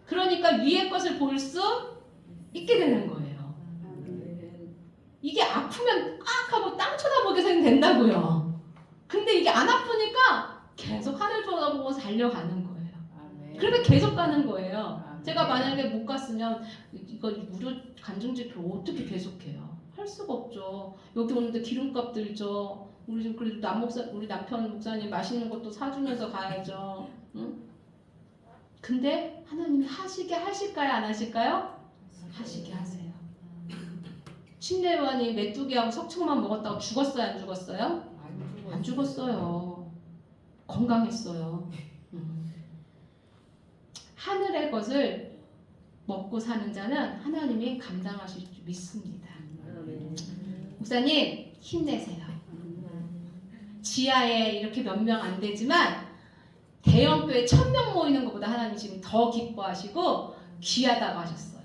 그러니까 위의 것을 볼 수 있게 되는 거예요. 이게 아프면 꽉 하고 땅 쳐다보게 된다고요. 근데 이게 안 아프니까 계속 하늘 쳐다보고 달려가는 거예요. 그러니까 계속 가는 거예요. 제가 만약에 못 갔으면 이거 무료 간증집회 어떻게 계속해요? 할 수가 없죠. 여기 오는데 기름값 들죠. 우리 좀 그래도 우리 남편 목사님 맛있는 것도 사주면서 가야죠. 응? 근데 하나님이 하시게 하실까요? 안 하실까요? 하시게 하세요. 침례요한이 메뚜기하고 석청만 먹었다고 죽었어요? 안 죽었어요? 안 죽었어요. 건강했어요. 하늘의 것을 먹고 사는 자는 하나님이 감당하실 줄 믿습니다. 목사님 힘내세요. 지하에 이렇게 몇 명 안 되지만 대형교회 1000명 모이는 것보다 하나님 지금 더 기뻐하시고 귀하다고 하셨어요.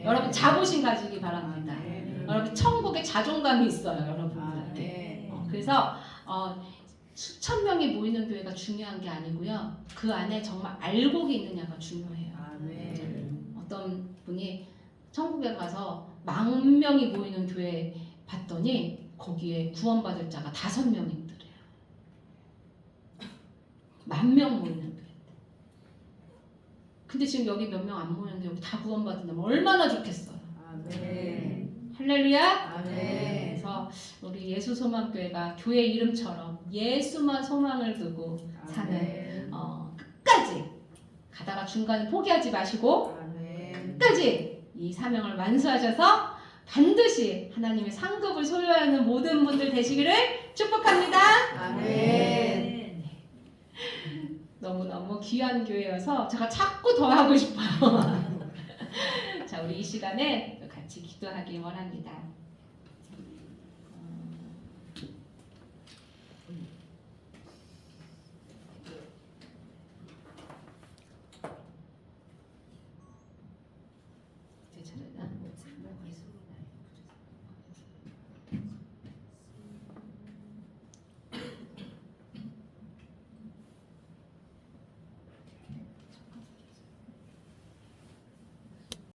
여러분 자부심 가지기 바랍니다. 여러분 천국에 자존감이 있어요. 여러분들한테. 그래서 수천 명이 모이는 교회가 중요한 게 아니고요. 그 안에 정말 알곡이 있느냐가 중요해요. 어떤 분이 천국에 가서 10,000명이 모이는 교회 봤더니 거기에 구원받을 자가 5명 있더래요. 10,000명 모이는 교회. 근데 지금 여기 몇 명 안 모이는데 여기 다 구원받는다면 얼마나 좋겠어요. 할렐루야. 그래서 우리 예수소망교회가 교회 이름처럼 예수만 소망을 두고 사는 끝까지 가다가 중간에 포기하지 마시고 끝까지 이 사명을 완수하셔서 반드시 하나님의 상급을 소유하는 모든 분들 되시기를 축복합니다. 너무너무 귀한 교회여서 제가 자꾸 더 하고 싶어요. 자, 우리 이 시간에 같이 기도하기 원합니다.